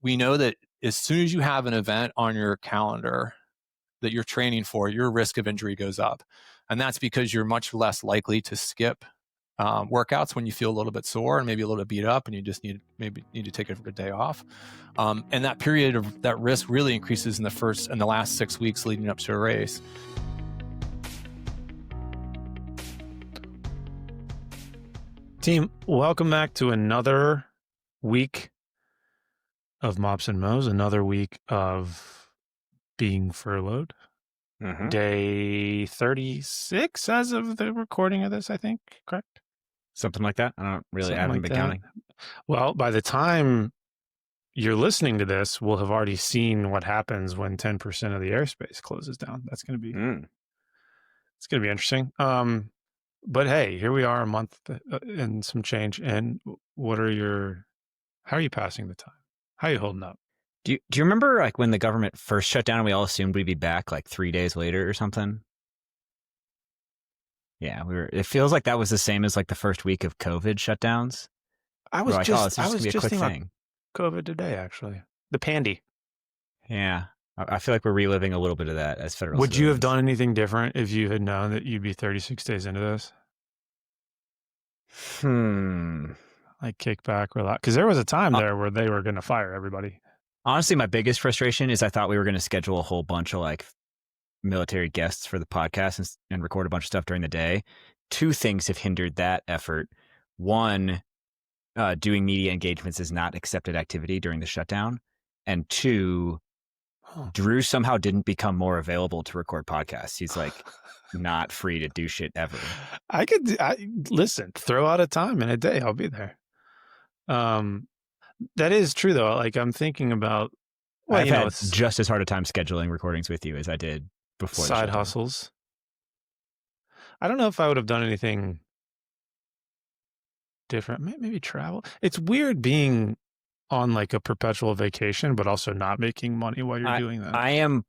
we know that as soon as you have an event on your calendar that you're training for, your risk of injury goes up. And that's because you're much less likely to skip workouts when you feel a little bit sore and maybe a little bit beat up and you just need to take a day off. And that period of that risk really increases in the last 6 weeks leading up to a race. Team, welcome back to another week of Mops and Mo's, another week of being furloughed. Mm-hmm. Day 36 as of the recording of this, I think, correct? Something like that. I haven't been counting. Well, by the time you're listening to this, we'll have already seen what happens when 10% of the airspace closes down. That's going to be, it's going to be interesting. But hey, here we are, a month and some change. And how are you passing the time? How are you holding up? Do you remember like when the government first shut down and we all assumed we'd be back like 3 days later or something? Yeah, it feels like that was the same as like the first week of COVID shutdowns. I was just thinking about COVID today, actually. The pandy. Yeah. I feel like we're reliving a little bit of that as federal Would citizens. you have done anything different if you had known that you'd be 36 days into this? Like kick back, relax. Because there was a time there where they were going to fire everybody. Honestly, my biggest frustration is I thought we were going to schedule a whole bunch of like military guests for the podcast and record a bunch of stuff during the day. Two things have hindered that effort. One, doing media engagements is not accepted activity during the shutdown. And two, Drew somehow didn't become more available to record podcasts. He's like not free to do shit ever. Listen, throw out a time in a day. I'll be there. That is true though. Like I'm thinking about, I've had just as hard a time scheduling recordings with you as I did before. Side hustles. I don't know if I would have done anything different. Maybe travel. It's weird being on like a perpetual vacation, but also not making money while you're doing that. I am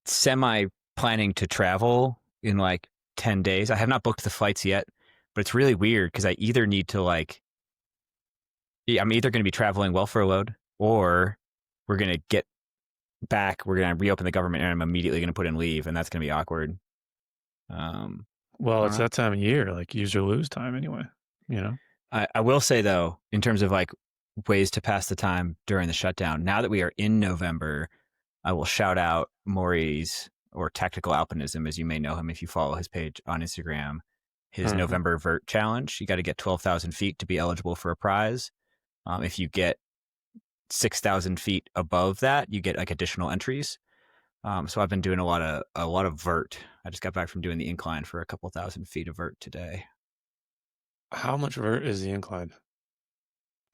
semi planning to travel in like 10 days. I have not booked the flights yet, but it's really weird because I either need to I'm either going to be traveling well furloughed or we're going to get back. We're going to reopen the government and I'm immediately going to put in leave and that's going to be awkward. Well, it's that time of year, like use or lose time anyway, you know? I will say though, in terms of like ways to pass the time during the shutdown, now that we are in November, I will shout out Maury's or Tactical Alpinism, as you may know him if you follow his page on Instagram, his November vert challenge. You got to get 12,000 feet to be eligible for a prize. If you get 6,000 feet above that, you get like additional entries. So I've been doing a lot of vert. I just got back from doing the incline for a couple thousand feet of vert today. How much vert is the incline?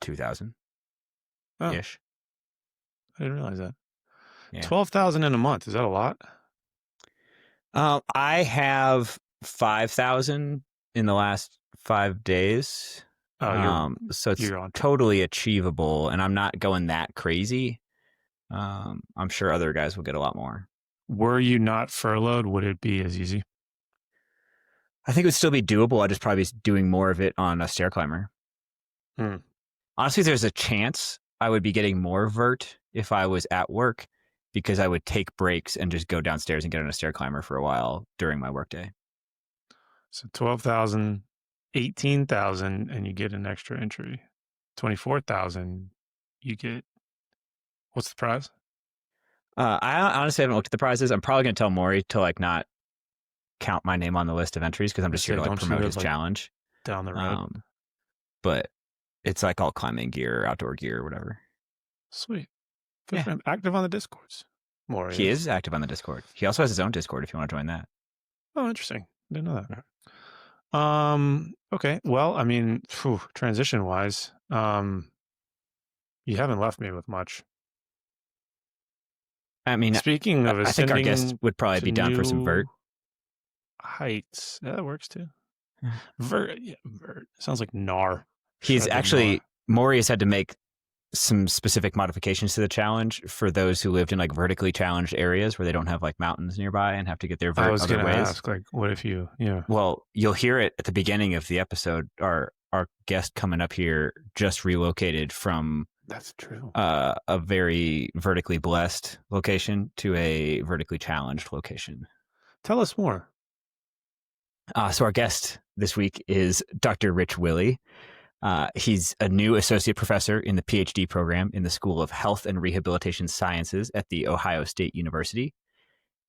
2,000 ish. I didn't realize that. Yeah. 12,000 in a month. Is that a lot? I have 5,000 in the last 5 days. So it's totally achievable, and I'm not going that crazy. I'm sure other guys will get a lot more. Were you not furloughed, would it be as easy? I think it would still be doable. I'd just probably be doing more of it on a stair climber. Honestly, there's a chance I would be getting more vert if I was at work because I would take breaks and just go downstairs and get on a stair climber for a while during my workday. So 12,000, 18,000, and you get an extra entry. 24,000, you get, what's the prize? I honestly haven't looked at the prizes. I'm probably going to tell Maury to like not count my name on the list of entries because I'm just here to like promote his challenge. Down the road. But it's like all climbing gear, outdoor gear, or whatever. Sweet. Good for him. Active on the Discords. Maury. He is active on the Discord. He also has his own Discord if you want to join that. Oh, interesting. Didn't know that. Okay. Well, I mean, transition wise, you haven't left me with much. I mean, speaking of, I think our guest would probably be down for some vert heights. Yeah, that works too. Vert. Sounds like gnar. He's actually, Maury has had to make some specific modifications to the challenge for those who lived in like vertically challenged areas where they don't have like mountains nearby and have to get their vert other ways. I was going to ask, like, what if you, Well, you'll hear it at the beginning of the episode. Our guest coming up here just relocated from That's true. A very vertically blessed location to a vertically challenged location. Tell us more. So our guest this week is Dr. Rich Willy. He's a new associate professor in the PhD program in the School of Health and Rehabilitation Sciences at The Ohio State University.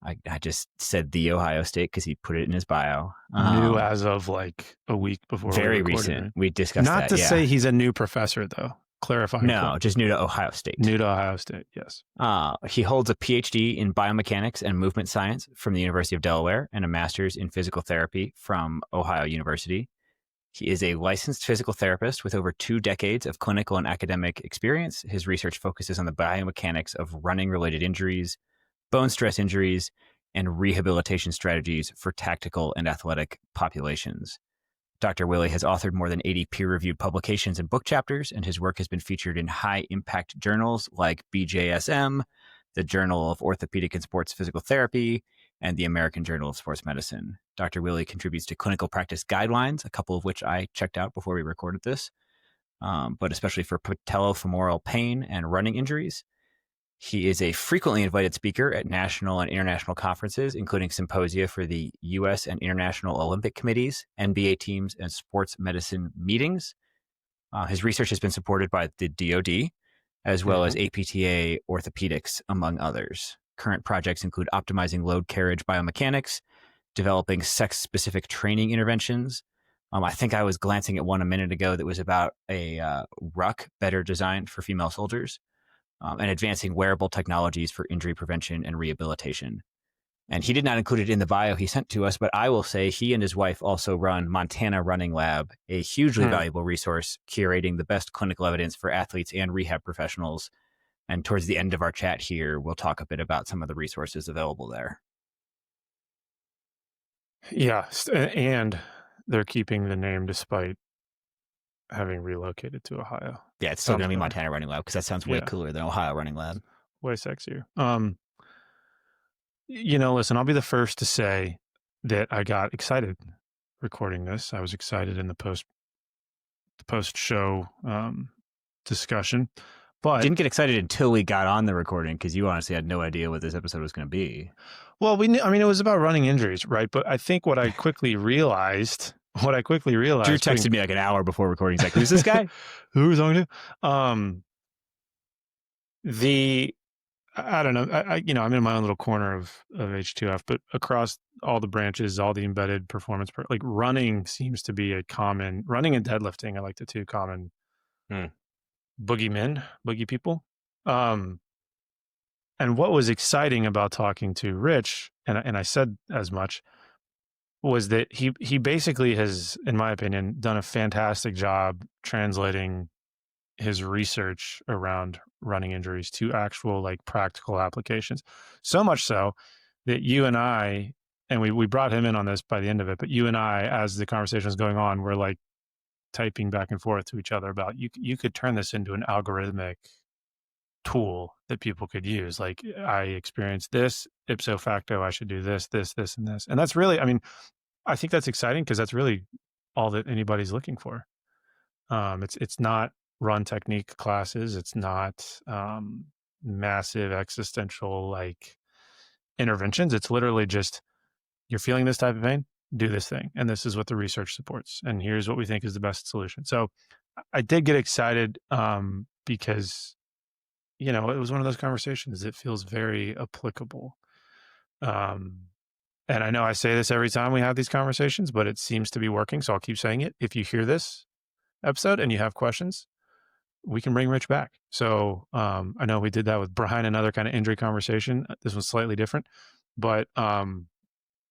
I just said The Ohio State because he put it in his bio. New as of like a week before. Very we recent. Right? We discussed that. Not to say he's a new professor, though. Clarifying. No, just new to Ohio State. New to Ohio State, yes. He holds a PhD in biomechanics and movement science from the University of Delaware and a master's in physical therapy from Ohio University. He is a licensed physical therapist with over 2 decades of clinical and academic experience. His research focuses on the biomechanics of running-related injuries, bone stress injuries, and rehabilitation strategies for tactical and athletic populations. Dr. Willy has authored more than 80 peer-reviewed publications and book chapters, and his work has been featured in high-impact journals like BJSM, the Journal of Orthopaedic and Sports Physical Therapy, and the American Journal of Sports Medicine. Dr. Willy contributes to clinical practice guidelines, a couple of which I checked out before we recorded this, but especially for patellofemoral pain and running injuries. He is a frequently invited speaker at national and international conferences, including symposia for the U.S. and International Olympic Committees, NBA teams, and sports medicine meetings. His research has been supported by the DoD, as well as APTA Orthopaedics, among others. Current projects include optimizing load carriage biomechanics, developing sex-specific training interventions. I think I was glancing at one a minute ago that was about a ruck better designed for female soldiers, and advancing wearable technologies for injury prevention and rehabilitation. And he did not include it in the bio he sent to us, but I will say he and his wife also run Montana Running Lab, a hugely valuable resource curating the best clinical evidence for athletes and rehab professionals. And towards the end of our chat here, we'll talk a bit about some of the resources available there. Yeah, and they're keeping the name despite having relocated to Ohio. Yeah, it's still going to be Montana Running Lab because that sounds way cooler than Ohio Running Lab. Way sexier. Listen, I'll be the first to say that I got excited recording this. I was excited in the post-show discussion. But didn't get excited until we got on the recording because you honestly had no idea what this episode was going to be. Well, it was about running injuries, right? But I think what I quickly realized, Drew texted me like an hour before recording. He's like, "Who's this guy? Who's talking to?" I don't know. I'm in my own little corner of H2F, but across all the branches, all the embedded performance, like running seems to be running and deadlifting are like the two common boogie people. And what was exciting about talking to Rich, and I said as much, was that he basically has, in my opinion, done a fantastic job translating his research around running injuries to actual like practical applications. So much so that you and I, and we brought him in on this by the end of it, but you and I, as the conversation was going on, were like typing back and forth to each other about you could turn this into an algorithmic tool that people could use. Like, I experienced this, ipso facto, I should do this, and this. And that's really, I think that's exciting because that's really all that anybody's looking for. It's not run technique classes. It's not massive existential like interventions. It's literally just, you're feeling this type of pain, do this thing. And this is what the research supports. And here's what we think is the best solution. So I did get excited because, it was one of those conversations that feels very applicable. And I know I say this every time we have these conversations, but it seems to be working. So I'll keep saying it. If you hear this episode and you have questions, we can bring Rich back. So I know we did that with Brian, another kind of injury conversation. This was slightly different, but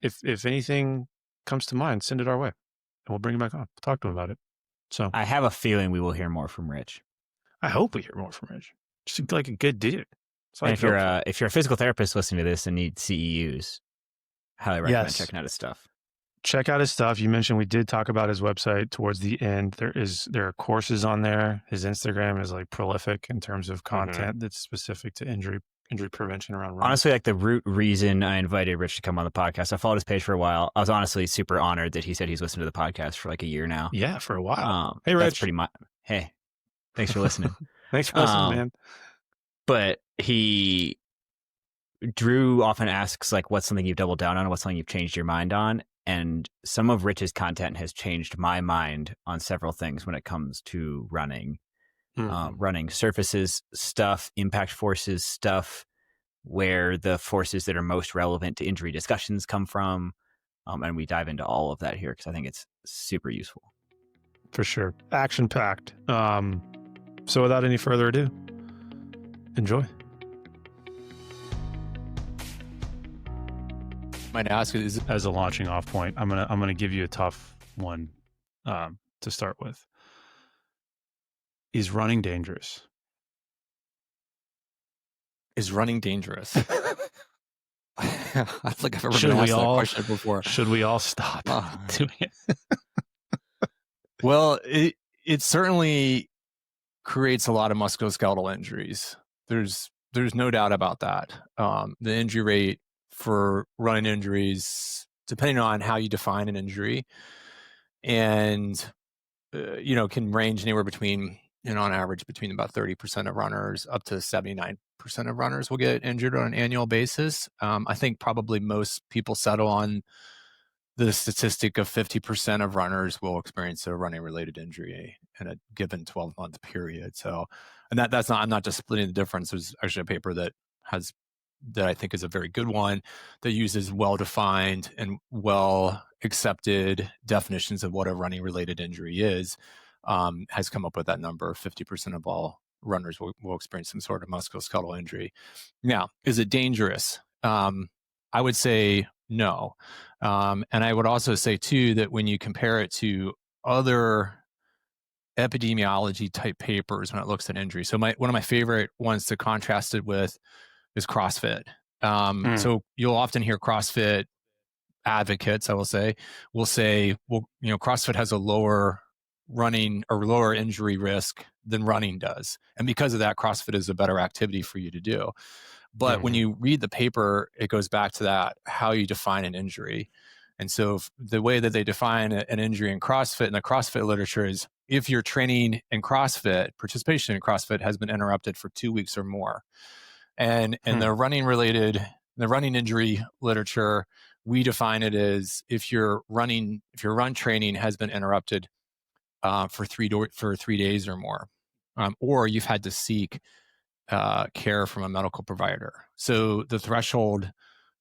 if anything comes to mind, send it our way and we'll bring him back on. We'll talk to him about it. So I have a feeling we will hear more from Rich. I hope we hear more from Rich. Just like a good dude. And if you're a physical therapist listening to this and need CEUs, highly recommend checking out his stuff. Check out his stuff. You mentioned we did talk about his website towards the end. There are courses on there. His Instagram is like prolific in terms of content that's specific to injury prevention around running. Honestly, like the root reason I invited Rich to come on the podcast, I followed his page for a while. I was honestly super honored that he said he's listened to the podcast for like a year now. Yeah, for a while. Hey, Rich. That's pretty much. Hey, thanks for listening. Thanks for listening, man. But Drew often asks, like, what's something you've doubled down on? What's something you've changed your mind on? And some of Rich's content has changed my mind on several things when it comes to running. Running surfaces stuff, impact forces stuff, where the forces that are most relevant to injury discussions come from. And we dive into all of that here because I think it's super useful. For sure. Action-packed. So without any further ado, enjoy. Might ask is As a launching off point, I'm gonna give you a tough one to start with. Is running dangerous? Is running dangerous? I don't think I've ever been asked that question before. Should we all stop doing it? Well, it certainly creates a lot of musculoskeletal injuries. There's no doubt about that. The injury rate for running injuries, depending on how you define an injury, and can range anywhere between, on average, between about 30% of runners up to 79% of runners will get injured on an annual basis. I think probably most people settle on the statistic of 50% of runners will experience a running related injury in a given 12-month period. So, and that's not, I'm not just splitting the difference. There's actually a paper that I think is a very good one that uses well-defined and well-accepted definitions of what a running related injury is, has come up with that number. 50% of all runners will experience some sort of musculoskeletal injury. Now, is it dangerous? I would say no. And I would also say too, that when you compare it to other epidemiology type papers when it looks at injury. So one of my favorite ones to contrast it with is CrossFit. So you'll often hear CrossFit advocates, will say, well, CrossFit has a lower running or lower injury risk than running does. And because of that, CrossFit is a better activity for you to do. But when you read the paper, it goes back to that, how you define an injury. And so the way that they define an injury in CrossFit in the CrossFit literature is if your training in CrossFit, participation in CrossFit has been interrupted for 2 weeks or more. And the running injury literature, we define it as if your run training has been interrupted for 3 days or more, or you've had to seek care from a medical provider. So the threshold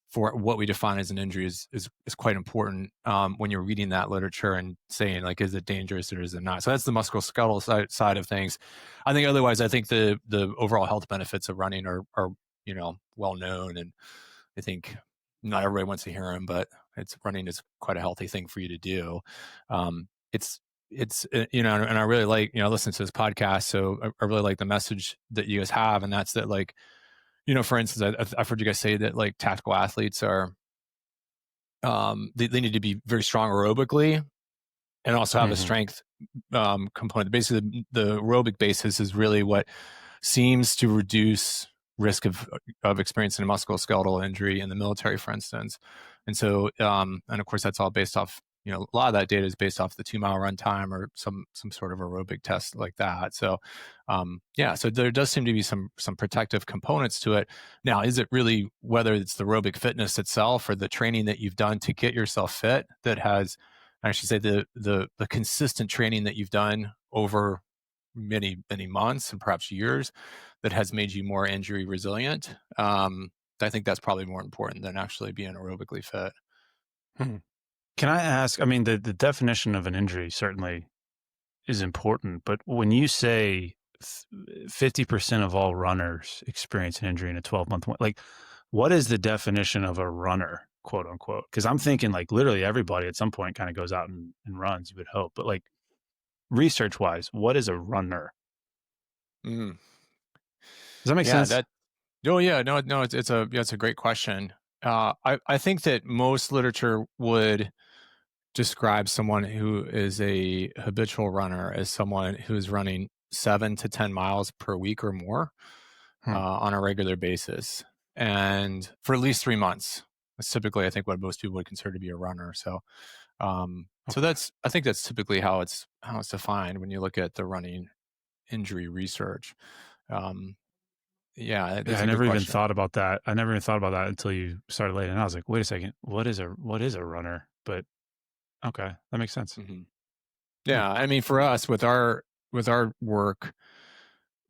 for what we define as an injury is quite important when you're reading that literature and saying, like, is it dangerous or is it not? So that's the musculoskeletal side of things. I think otherwise, I think the overall health benefits of running are well known, and I think not everybody wants to hear them, but running is quite a healthy thing for you to do. It's and I really like, listen to this podcast, so I really like the message that you guys have, and that's that, like, for instance, I've heard you guys say that, like, tactical athletes are they need to be very strong aerobically and also have a strength component. Basically, the aerobic basis is really what seems to reduce risk of experiencing a musculoskeletal injury in the military, for instance. And so, and of course, that's all based off, a lot of that data is based off the 2-mile run time or some sort of aerobic test like that. So, so there does seem to be some protective components to it. Now, is it really, whether it's the aerobic fitness itself or the training that you've done to get yourself fit that has, I should say, the consistent training that you've done over many, many months and perhaps years that has made you more injury resilient? I think that's probably more important than actually being aerobically fit. Can I ask, I mean, the definition of an injury certainly is important, but when you say 50% of all runners experience an injury in a 12-month, like, what is the definition of a runner, quote unquote? Because I'm thinking, like, literally everybody at some point kind of goes out and runs, you would hope. But, like, research wise, what is a runner? Does that make sense? It's a great question. I think that most literature would describe someone who is a habitual runner as someone who is running 7 to 10 miles per week or more on a regular basis, and for at least 3 months. That's typically, I think, what most people would consider to be a runner. So, so I think that's typically how it's defined when you look at the running injury research. Yeah, that's I a good never even question. thought about that. I never even thought about that until you started laying it out. I was like, wait a second, what is a runner? But okay, that makes sense. Mm-hmm. Yeah, I mean, for us with our work,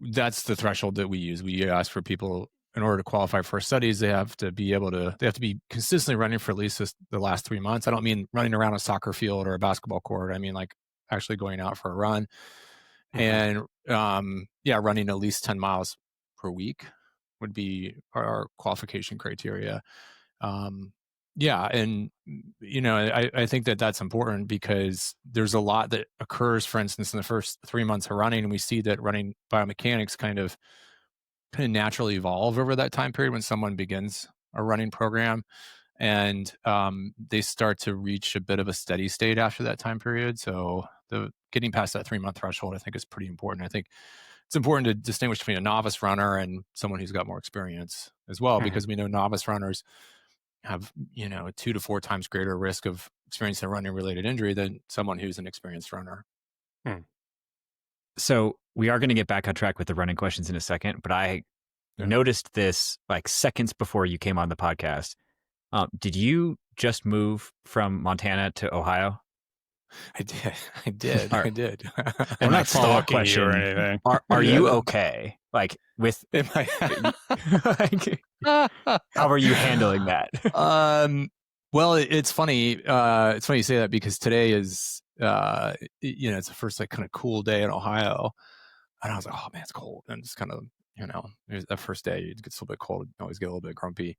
that's the threshold that we use. We ask for people in order to qualify for studies, they have to be consistently running for at least the last 3 months. I don't mean running around a soccer field or a basketball court. I mean like actually going out for a run, and running at least 10 miles per week would be our qualification criteria. And I think that that's important because there's a lot that occurs, for instance, in the first 3 months of running, and we see that running biomechanics kind of naturally evolve over that time period when someone begins a running program, and they start to reach a bit of a steady state after that time period. So the getting past that 3 month threshold, I think, is pretty important. I think it's important to distinguish between a novice runner and someone who's got more experience as well, because we know novice runners have 2 to 4 times greater risk of experiencing a running related injury than someone who's an experienced runner. So we are going to get back on track with the running questions in a second, but I noticed this like seconds before you came on the podcast. Did you just move from Montana to Ohio? I did. I did. I'm not stalking you or anything. Are you okay? Like with like, how are you handling that? Well, it's funny. It's funny you say that because today is it's the first like kind of cool day in Ohio, and I was like, oh man, it's cold, and it's kind of that first day it gets a little bit cold. You always get a little bit grumpy,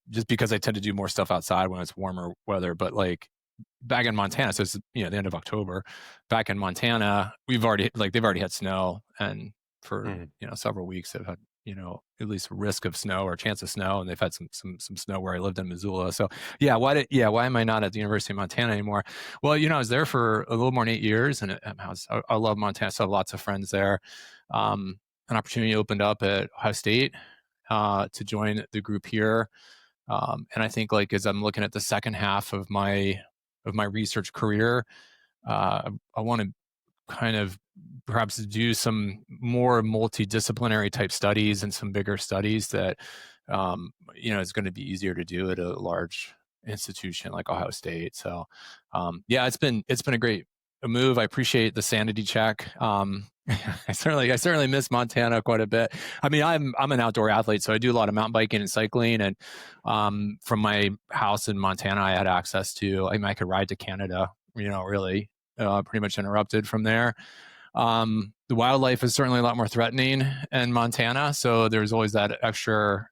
just because I tend to do more stuff outside when it's warmer weather. But like back in Montana, so it's the end of October. Back in Montana, they've already had snow, and for several weeks they've had at least risk of snow or chance of snow, and they've had some snow where I lived in Missoula. So why am I not at the University of Montana anymore? Well, I was there for a little more than 8 years, and I love Montana. So I have lots of friends there. An opportunity opened up at Ohio State to join the group here, and I think like as I'm looking at the second half of my research career, I want to kind of perhaps do some more multidisciplinary type studies and some bigger studies that is going to be easier to do at a large institution like Ohio State. So it's been a great move. I appreciate the sanity check. I certainly miss Montana quite a bit. I mean, I'm an outdoor athlete, so I do a lot of mountain biking and cycling, and from my house in Montana I had access to, I could ride to Canada, really pretty much uninterrupted from there. The wildlife is certainly a lot more threatening in Montana, so there's always that extra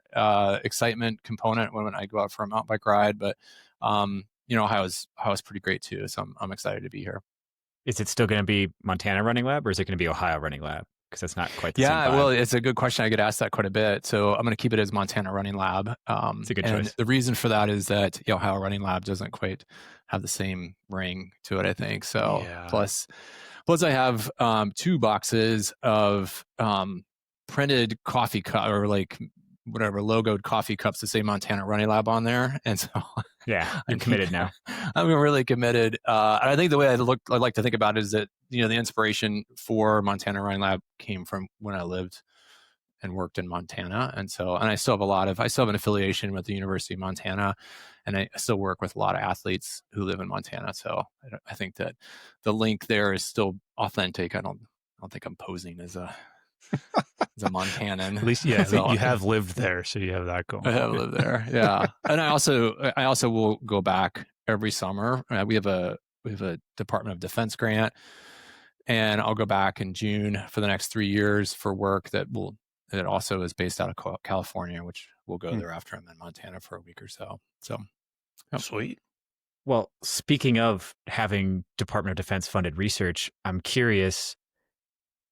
excitement component when I go out for a mountain bike ride. But Ohio's pretty great too, so I'm excited to be here. Is it still going to be Montana Running Lab, or is it going to be Ohio Running Lab? Because that's not quite the same vibe. Well, it's a good question. I get asked that quite a bit, so I'm going to keep it as Montana Running Lab. It's a good choice. The reason for that is that Ohio Running Lab doesn't quite have the same ring to it, I think. So plus I have 2 boxes of printed coffee cup or like whatever logoed coffee cups that say Montana Running Lab on there, and so I'm committed now. I'm really committed. And I think the way I like to think about it is that the inspiration for Montana Running Lab came from when I lived and worked in Montana, and I still have an affiliation with the University of Montana, and I still work with a lot of athletes who live in Montana. So I think that the link there is still authentic. I don't think I'm posing as a Montanan. At least, so, you have lived there, so you have that going. I have lived there, yeah. And I also will go back every summer. We have a Department of Defense grant, and I'll go back in June for the next 3 years for work that also is based out of California, which we'll go there after I'm in Montana for a week or so. So, sweet. Well, speaking of having Department of Defense funded research, I'm curious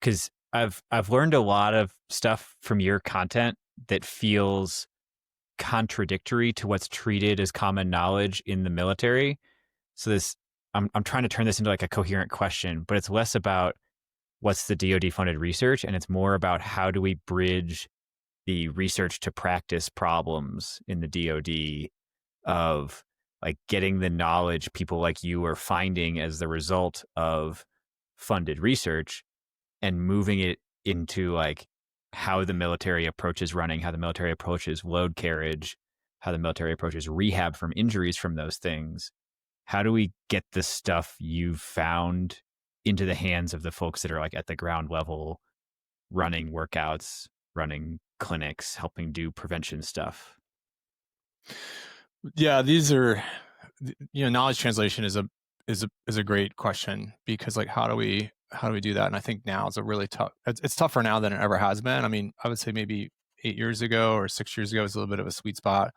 because I've learned a lot of stuff from your content that feels contradictory to what's treated as common knowledge in the military. So I'm trying to turn this into like a coherent question, but it's less about what's the DoD funded research, and it's more about how do we bridge the research to practice problems in the DoD of like getting the knowledge people like you are finding as the result of funded research and moving it into like how the military approaches running, how the military approaches load carriage, how the military approaches rehab from injuries from those things. How do we get the stuff you've found into the hands of the folks that are like at the ground level, running workouts, running clinics, helping do prevention stuff? Yeah, these are, knowledge translation is a great question, because like how do we do that? And I think now is a really tough. It's tougher now than it ever has been. I mean, I would say maybe 8 years ago or 6 years ago was a little bit of a sweet spot.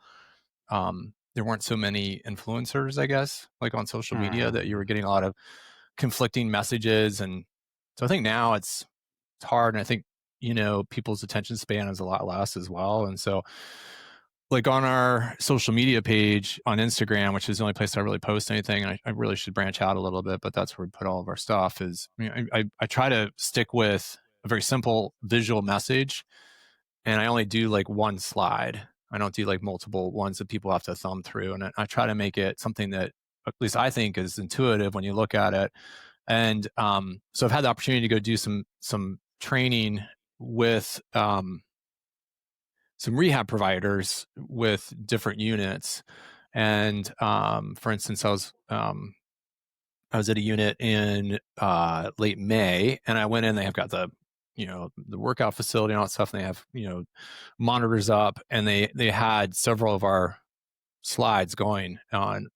There weren't so many influencers, I guess, like on social media, that you were getting a lot of conflicting messages, and so I think now it's hard, and I think people's attention span is a lot less as well, and so like on our social media page on Instagram, which is the only place I really post anything, and I really should branch out a little bit, but that's where we put all of our stuff. Is I try to stick with a very simple visual message, and I only do like one slide. I don't do like multiple ones that people have to thumb through, and I try to make it something that at least I think is intuitive when you look at it. And so I've had the opportunity to go do some training with some rehab providers with different units. And for instance, I was at a unit in late May, and I went in. They have got the workout facility and all that stuff, and they have monitors up, and they had several of our slides going on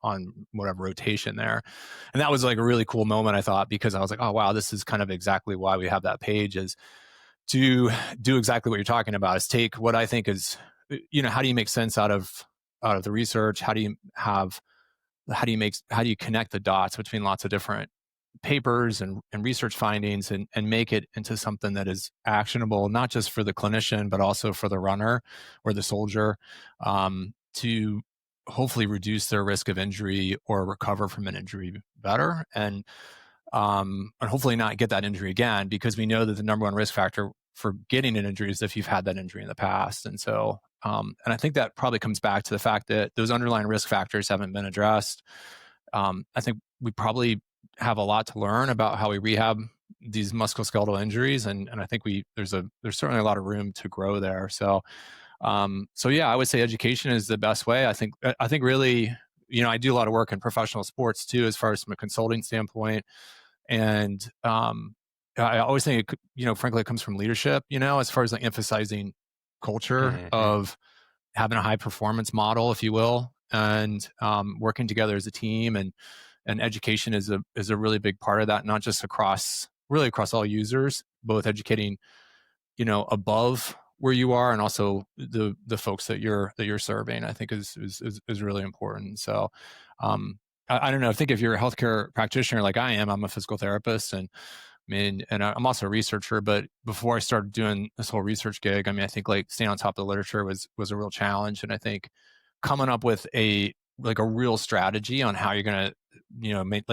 whatever rotation there, and that was like a really cool moment, I thought, because I was like, oh wow, this is kind of exactly why we have that page, is to do exactly what you're talking about, is take what I think is, how do you make sense out of the research? How do you connect the dots between lots of different papers and research findings, and make it into something that is actionable, not just for the clinician, but also for the runner or the soldier, to hopefully reduce their risk of injury or recover from an injury better, and hopefully not get that injury again, because we know that the number one risk factor for getting an injury is if you've had that injury in the past. And so, and I think that probably comes back to the fact that those underlying risk factors haven't been addressed. I think we probably have a lot to learn about how we rehab these musculoskeletal injuries, and I think there's certainly a lot of room to grow there. So, yeah, I would say education is the best way. I think really, I do a lot of work in professional sports too, as far as from a consulting standpoint. And I always think, frankly, it comes from leadership, as far as like emphasizing culture of having a high performance model, if you will, and working together as a team, and education is a really big part of that, not just across all users, both educating, above where you are, and also the folks that you're serving, I think is really important. So, I don't know. I think if you're a healthcare practitioner like I am, I'm a physical therapist, and I'm also a researcher. But before I started doing this whole research gig, I think like staying on top of the literature was a real challenge. And I think coming up with a real strategy on how you're going to,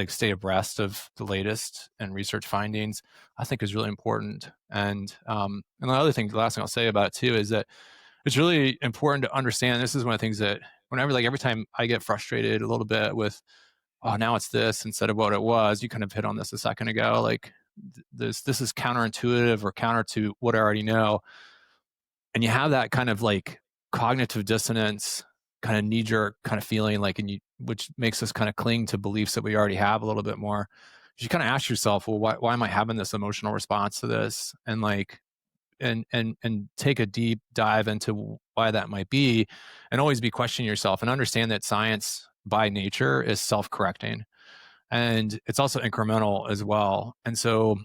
stay abreast of the latest and research findings, I think is really important. And the last thing I'll say about it too is that it's really important to understand. This is one of the things that every time I get frustrated a little bit with, oh, now it's this instead of what it was. You kind of hit on this a second ago. Like this is counterintuitive or counter to what I already know. And you have that kind of like cognitive dissonance, kind of knee-jerk kind of feeling, which makes us kind of cling to beliefs that we already have a little bit more. You kind of ask yourself, well, why am I having this emotional response to this? And and take a deep dive into why that might be, and always be questioning yourself, and understand that science by nature is self-correcting, and it's also incremental as well. And so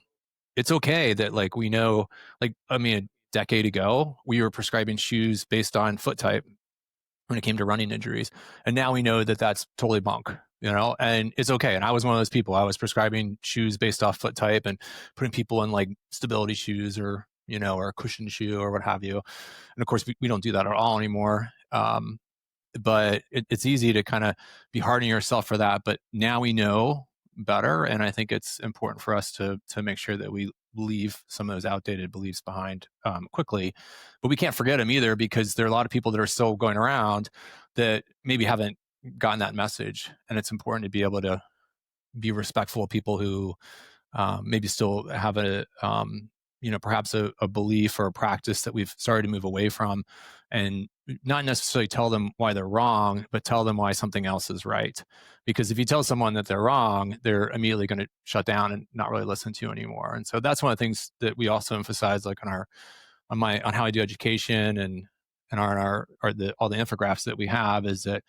it's okay that we know, a decade ago, we were prescribing shoes based on foot type when it came to running injuries. And now we know that that's totally bunk, and it's okay. And I was one of those people. I was prescribing shoes based off foot type and putting people in stability shoes or a cushion shoe or what have you. And of course, we don't do that at all anymore. But it's easy to kind of be hard on yourself for that. But now we know better. And I think it's important for us to make sure that we leave some of those outdated beliefs behind quickly. But we can't forget them either, because there are a lot of people that are still going around that maybe haven't gotten that message. And it's important to be able to be respectful of people who maybe still have a perhaps a belief or a practice that we've started to move away from, and not necessarily tell them why they're wrong, but tell them why something else is right. Because if you tell someone that they're wrong, they're immediately going to shut down and not really listen to you anymore. And so that's one of the things that we also emphasize, like on how I do education and on all the infographics that we have, is that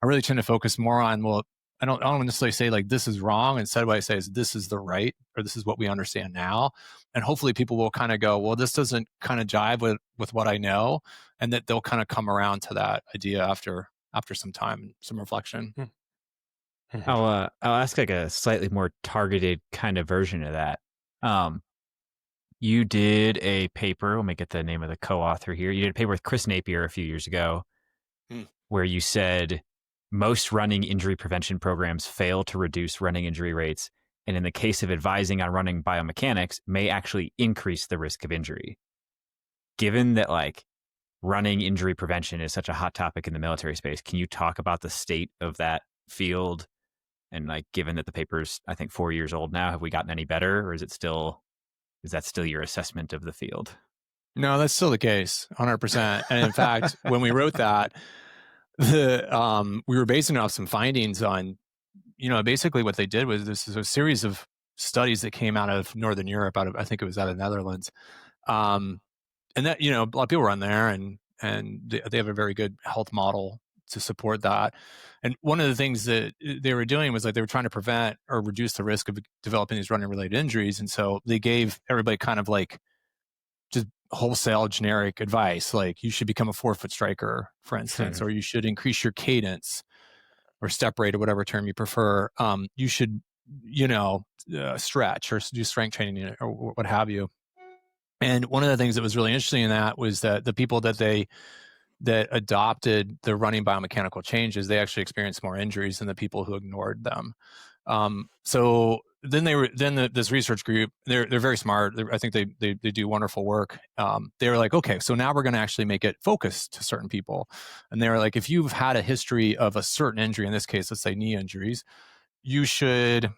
I really tend to focus more on, well, I don't necessarily say like this is wrong. Instead, what I say is this is the right, or this is what we understand now. And hopefully people will kind of go, well, this doesn't kind of jive with what I know, and that they'll kind of come around to that idea after some time and some reflection. I'll ask like a slightly more targeted kind of version of that. You did a paper, let me get the name of the co-author here. You did a paper with Chris Napier a few years ago where you said most running injury prevention programs fail to reduce running injury rates, and in the case of advising on running biomechanics, may actually increase the risk of injury. Given that like running injury prevention is such a hot topic in the military space, can you talk about the state of that field? And like, given that the paper's, I think, 4 years old now, have we gotten any better, or is that still your assessment of the field? No, that's still the case, 100%. And in fact, when we wrote that, we were basing it off some findings on, basically what they did was, this is a series of studies that came out of Northern Europe, I think it was out of the Netherlands. And that, a lot of people run there, and they have a very good health model to support that. And one of the things that they were doing was like they were trying to prevent or reduce the risk of developing these running related injuries. And so they gave everybody kind of like just wholesale generic advice, like you should become a 4-foot striker, for instance, or you should increase your cadence or step rate, or whatever term you prefer. You should, stretch or do strength training or what have you. And one of the things that was really interesting in that was that the people that adopted the running biomechanical changes, they actually experienced more injuries than the people who ignored them. So then this research group, they're very smart. I think they do wonderful work. They were like, okay, so now we're going to actually make it focused to certain people. And they were like, if you've had a history of a certain injury, in this case, let's say knee injuries, you should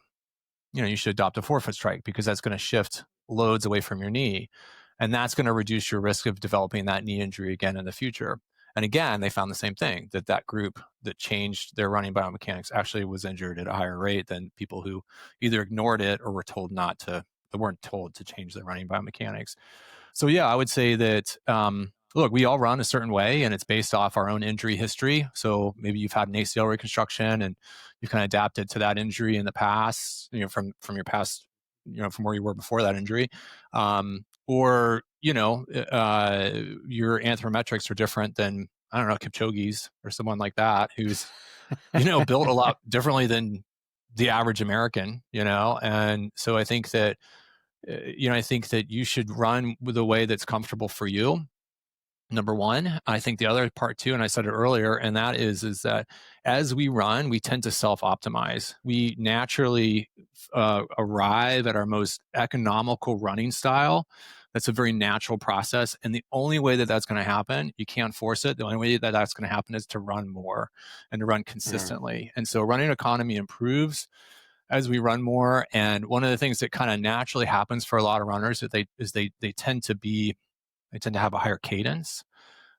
adopt a 4-foot strike, because that's going to shift loads away from your knee. And that's going to reduce your risk of developing that knee injury again in the future. And again, they found the same thing, that group that changed their running biomechanics actually was injured at a higher rate than people who either ignored it or weren't told to change their running biomechanics. So yeah, I would say that, look, we all run a certain way, and it's based off our own injury history. So maybe you've had an ACL reconstruction and you've kind of adapted to that injury in the past, from your past, from where you were before that injury. Or your anthropometrics are different than, I don't know, Kipchoge's or someone like that, who's, built a lot differently than the average American, And so I think that, you should run with a way that's comfortable for you. Number one. I think the other part too, and I said it earlier, and that is that as we run, we tend to self-optimize. We naturally arrive at our most economical running style. That's a very natural process. And the only way that that's going to happen, you can't force it. The only way that that's going to happen is to run more and to run consistently. And so running economy improves as we run more. And one of the things that kind of naturally happens for a lot of runners is they tend to have a higher cadence,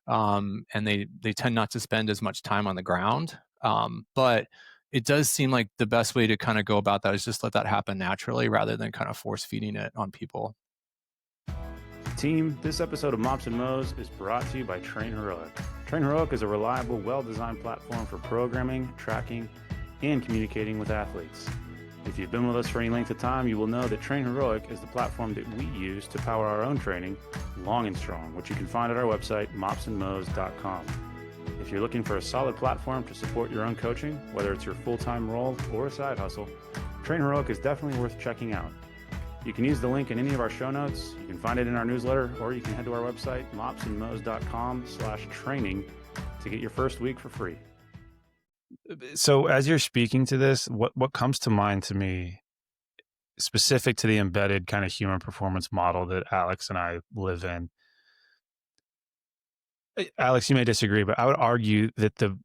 and they tend not to spend as much time on the ground. But it does seem like the best way to kind of go about that is just let that happen naturally, rather than kind of force feeding it on people. Team, this episode of Mops and Mo's is brought to you by Train Heroic. Train Heroic is a reliable, well-designed platform for programming, tracking, and communicating with athletes. If you've been with us for any length of time, you will know that Train Heroic is the platform that we use to power our own training, long and strong, which you can find at our website, mopsandmos.com. If you're looking for a solid platform to support your own coaching, whether it's your full-time role or a side hustle, Train Heroic is definitely worth checking out. You can use the link in any of our show notes, you can find it in our newsletter, or you can head to our website, mopsandmos.com/training to get your first week for free. So as you're speaking to this, what comes to mind to me, specific to the embedded kind of human performance model that Alex and I live in? Alex, you may disagree, but I would argue that the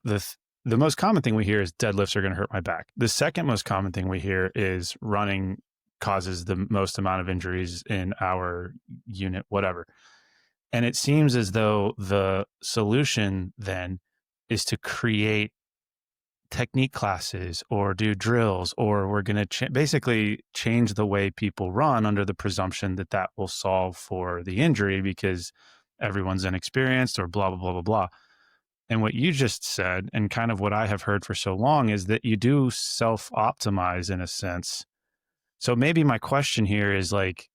most common thing we hear is deadlifts are going to hurt my back. The second most common thing we hear is running causes the most amount of injuries in our unit, whatever. And it seems as though the solution then is to create technique classes or do drills, or we're going to basically change the way people run under the presumption that that will solve for the injury because everyone's inexperienced or blah, blah, blah, blah, blah. And what you just said, and kind of what I have heard for so long, is that you do self-optimize in a sense. So maybe my question here is like,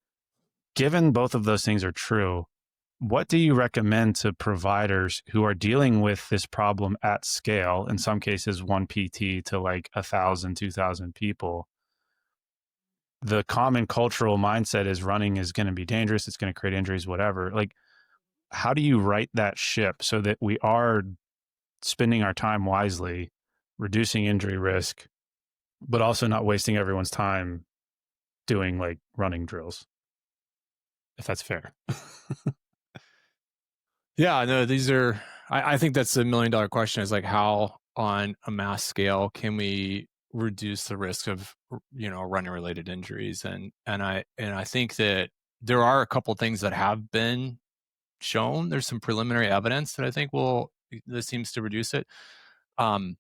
given both of those things are true, what do you recommend to providers who are dealing with this problem at scale, in some cases one PT to like 1,000, 2,000 people? The common cultural mindset is running is going to be dangerous, it's going to create injuries, whatever. Like, how do you right that ship so that we are spending our time wisely, reducing injury risk, but also not wasting everyone's time doing like running drills, if that's fair? Yeah, no, I think that's $1 million question, is like, how on a mass scale can we reduce the risk of, running related injuries? And I think that there are a couple of things that have been shown. There's some preliminary evidence that I think that seems to reduce it. And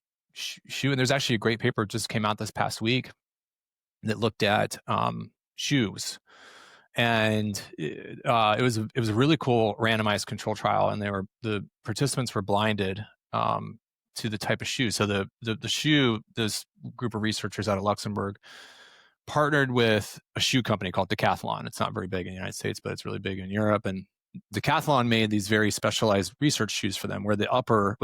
there's actually a great paper just came out this past week that looked at shoes. And it was a really cool randomized control trial, and the participants were blinded to the type of shoe. So the shoe, this group of researchers out of Luxembourg partnered with a shoe company called Decathlon. It's not very big in the United States, but it's really big in Europe. And Decathlon made these very specialized research shoes for them, where the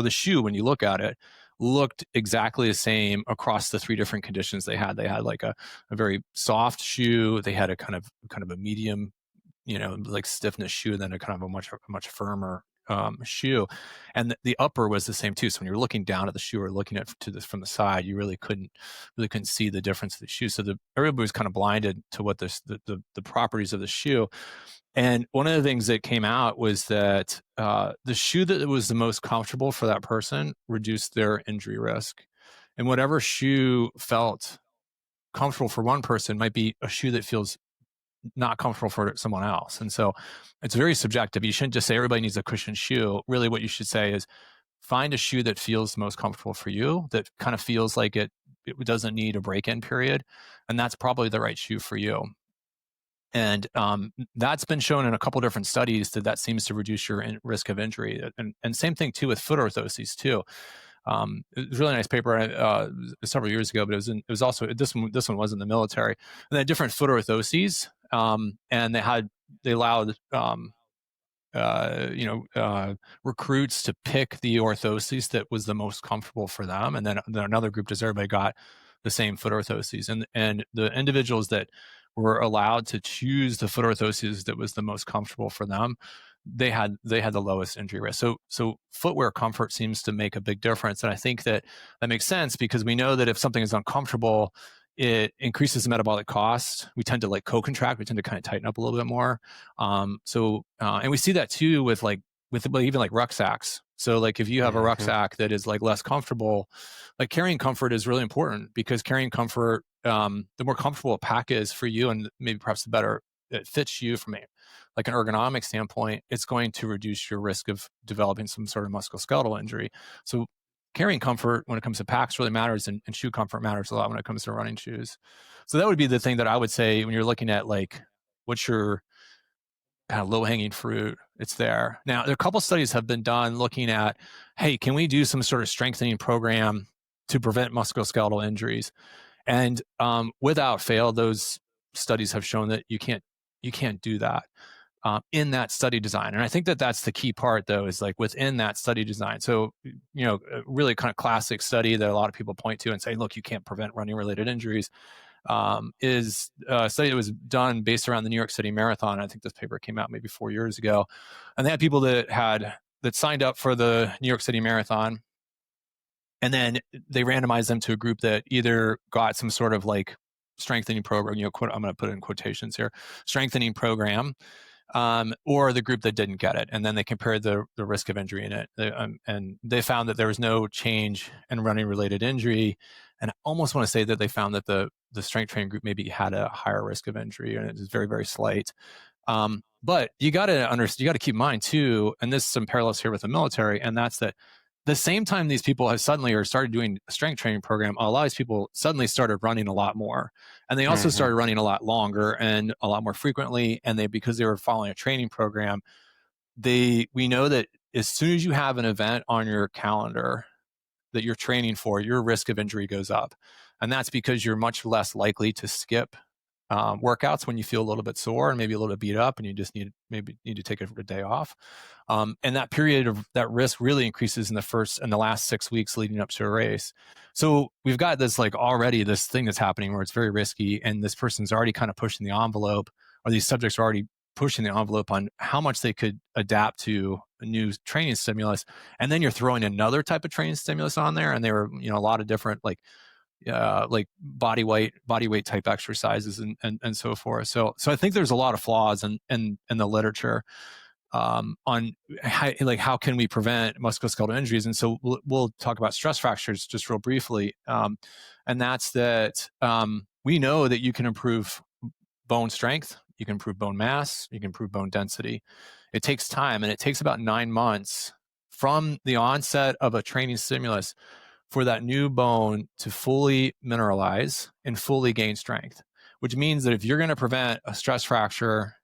shoe, when you look at it, looked exactly the same across the 3 different conditions they had. They had like a very soft shoe. They had a kind of a medium, like stiffness shoe, and then a kind of a much firmer shoe. And the upper was the same too. So when you're looking down at the shoe or looking at from the side, you really couldn't see the difference of the shoe. So everybody was kind of blinded to what the properties of the shoe. And one of the things that came out was that the shoe that was the most comfortable for that person reduced their injury risk. And whatever shoe felt comfortable for one person might be a shoe that feels not comfortable for someone else. And so it's very subjective. You shouldn't just say everybody needs a cushioned shoe. Really what you should say is find a shoe that feels most comfortable for you, that kind of feels like it doesn't need a break-in period. And that's probably the right shoe for you. And that's been shown in a couple different studies that seems to reduce your risk of injury. And same thing too with foot orthoses too. It was a really nice paper several years ago, but it was also this one was in the military. And they had different foot orthoses, and they allowed recruits to pick the orthoses that was the most comfortable for them, and then another group, just everybody got the same foot orthoses, and the individuals that were allowed to choose the foot orthoses that was the most comfortable for them, they had the lowest injury risk. So footwear comfort seems to make a big difference, and I think that makes sense because we know that if something is uncomfortable, it increases the metabolic cost. We tend to like co-contract. We tend to kind of tighten up a little bit more. And we see that too with even like rucksacks. So like if you have a rucksack that is like less comfortable, like carrying comfort is really important, because carrying comfort, the more comfortable a pack is for you, and maybe perhaps the better it fits you from like an ergonomic standpoint, it's going to reduce your risk of developing some sort of musculoskeletal injury. So carrying comfort when it comes to packs really matters, and shoe comfort matters a lot when it comes to running shoes. So that would be the thing that I would say when you're looking at like what's your kind of low-hanging fruit. It's there. Now, there are a couple studies have been done looking at, hey, can we do some sort of strengthening program to prevent musculoskeletal injuries? And without fail, those studies have shown that you can't do that in that study design. And I think that that's the key part, though, is like within that study design. So, a really kind of classic study that a lot of people point to and say, look, you can't prevent running-related injuries, is a study that was done based around the New York City Marathon. I think this paper came out maybe 4 years ago. And they had people that signed up for the New York City Marathon, and then they randomized them to a group that either got some sort of like strengthening program, I'm going to put it in quotations here, strengthening program, or the group that didn't get it. And then they compared the risk of injury in it. And they found that there was no change in running related injury And I almost want to say that they found that the strength training group maybe had a higher risk of injury, and it is very, very slight. But you got to keep in mind too, and there's some parallels here with the military, and that's that the same time these people have suddenly or started doing a strength training program, a lot of these people suddenly started running a lot more, and they also started running a lot longer and a lot more frequently. And because they were following a training program, we know that as soon as you have an event on your calendar that you're training for, your risk of injury goes up, and that's because you're much less likely to skip workouts when you feel a little bit sore and maybe a little bit beat up and you just need to take a day off. And that period of that risk really increases in the last 6 weeks leading up to a race. So we've got this already this thing that's happening where it's very risky, and this person's already kind of pushing the envelope, or these subjects are already pushing the envelope on how much they could adapt to a new training stimulus. And then you're throwing another type of training stimulus on there, and there were a lot of different body weight type exercises and so forth. So I think there's a lot of flaws in the literature on how can we prevent musculoskeletal injuries. And so we'll talk about stress fractures just real briefly. And that's that we know that you can improve bone strength, you can improve bone mass, you can improve bone density. It takes time, and it takes about 9 months from the onset of a training stimulus for that new bone to fully mineralize and fully gain strength, which means that if you're going to prevent a stress fracture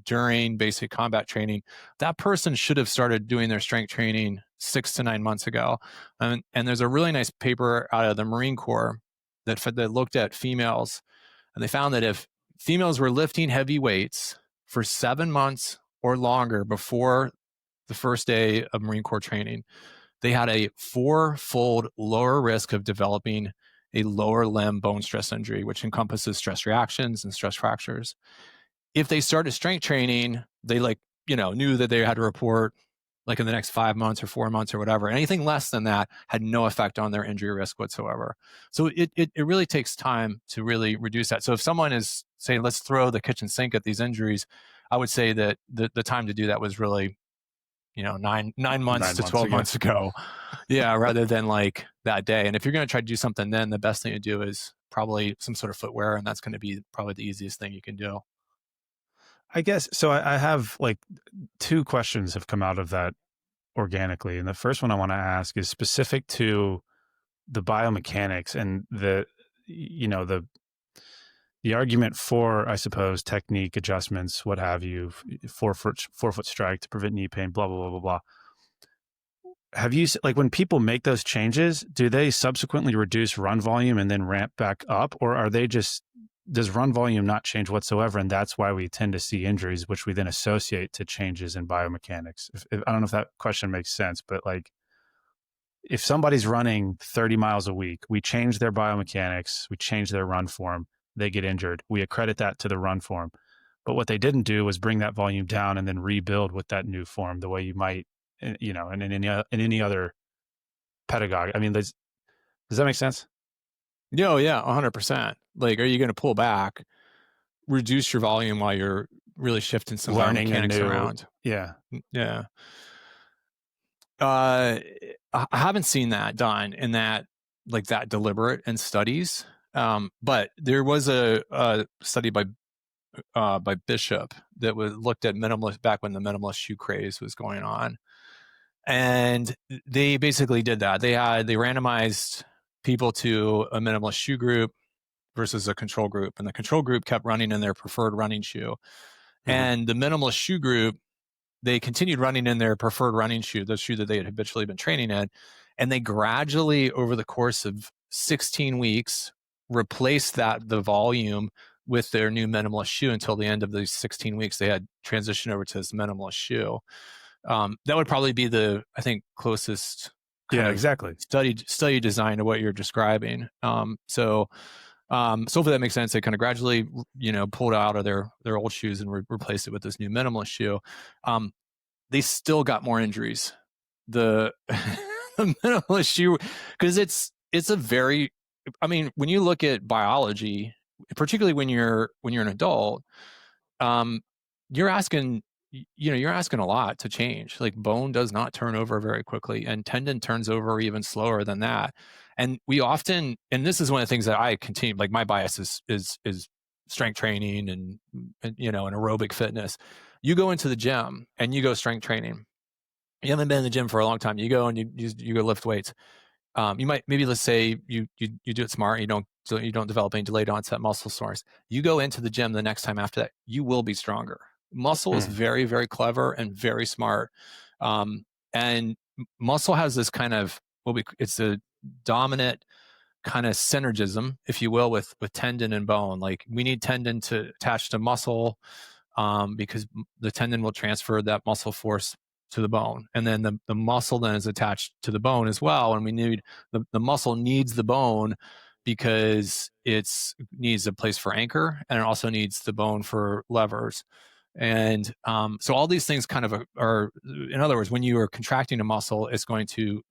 during basic combat training, that person should have started doing their strength training 6 to 9 months ago. And there's a really nice paper out of the Marine Corps that looked at females, and they found that if females were lifting heavy weights for 7 months or longer before the first day of Marine Corps training, they had a 4-fold lower risk of developing a lower limb bone stress injury, which encompasses stress reactions and stress fractures. If they started strength training, they knew that they had to report in the next 5 months or 4 months or whatever. Anything less than that had no effect on their injury risk whatsoever. So it really takes time to really reduce that. So if someone is saying, let's throw the kitchen sink at these injuries, I would say that the time to do that was really 9 months to 12 months ago. Yeah, rather than that day. And if you're going to try to do something, then the best thing to do is probably some sort of footwear, and that's going to be probably the easiest thing you can do. I guess so. I have 2 questions have come out of that organically, and the first one I want to ask is specific to the biomechanics and the argument for, I suppose, technique adjustments, what have you, forefoot strike to prevent knee pain, blah, blah, blah, blah, blah. Have you, when people make those changes, do they subsequently reduce run volume and then ramp back up? Or are they does run volume not change whatsoever? And that's why we tend to see injuries, which we then associate to changes in biomechanics. I don't know if that question makes sense, but if somebody's running 30 miles a week, we change their biomechanics, we change their run form, they get injured. We accredit that to the run form. But what they didn't do was bring that volume down and then rebuild with that new form the way you might, and in any other pedagogy. I mean, does that make sense? No, yeah, 100%. Are you going to pull back, reduce your volume while you're really shifting some biomechanics around? Yeah. Yeah. I haven't seen that done in that deliberate in studies. But there was a study by Bishop that looked at minimalist back when the minimalist shoe craze was going on, and they basically did that. They randomized people to a minimalist shoe group versus a control group, and the control group kept running in their preferred running shoe, and the minimalist shoe group, they continued running in their preferred running shoe, the shoe that they had habitually been training in, and they gradually, over the course of 16 weeks, replaced the volume with their new minimalist shoe until the end of these 16 weeks. They had transitioned over to this minimalist shoe. That would probably be the, I think, closest exactly study design to what you're describing. So hopefully that makes sense. They kind of gradually, pulled out of their old shoes and replaced it with this new minimalist shoe. They still got more injuries. The minimalist shoe, because it's a very, when you look at biology, particularly when you're an adult, you're asking you're asking a lot to change. Like bone does not turn over very quickly, and tendon turns over even slower than that. And we often, and this is one of the things that I continue, like my bias is strength training and and aerobic fitness. You go into the gym and you go strength training. You haven't been in the gym for a long time. You go and you go lift weights. You might, maybe let's say you do it smart. You don't develop any delayed onset muscle soreness. You go into the gym the next time after that, you will be stronger. Muscle is very, very clever and very smart. And muscle has this kind of, it's a dominant kind of synergism, if you will, with tendon and bone. Like we need tendon to attach to muscle, because the tendon will transfer that muscle force to the bone, and then the muscle then is attached to the bone as well. And we need the muscle needs the bone because it's needs a place for anchor, and it also needs the bone for levers. And so all these things kind of are, in other words, when you are contracting a muscle, it's going to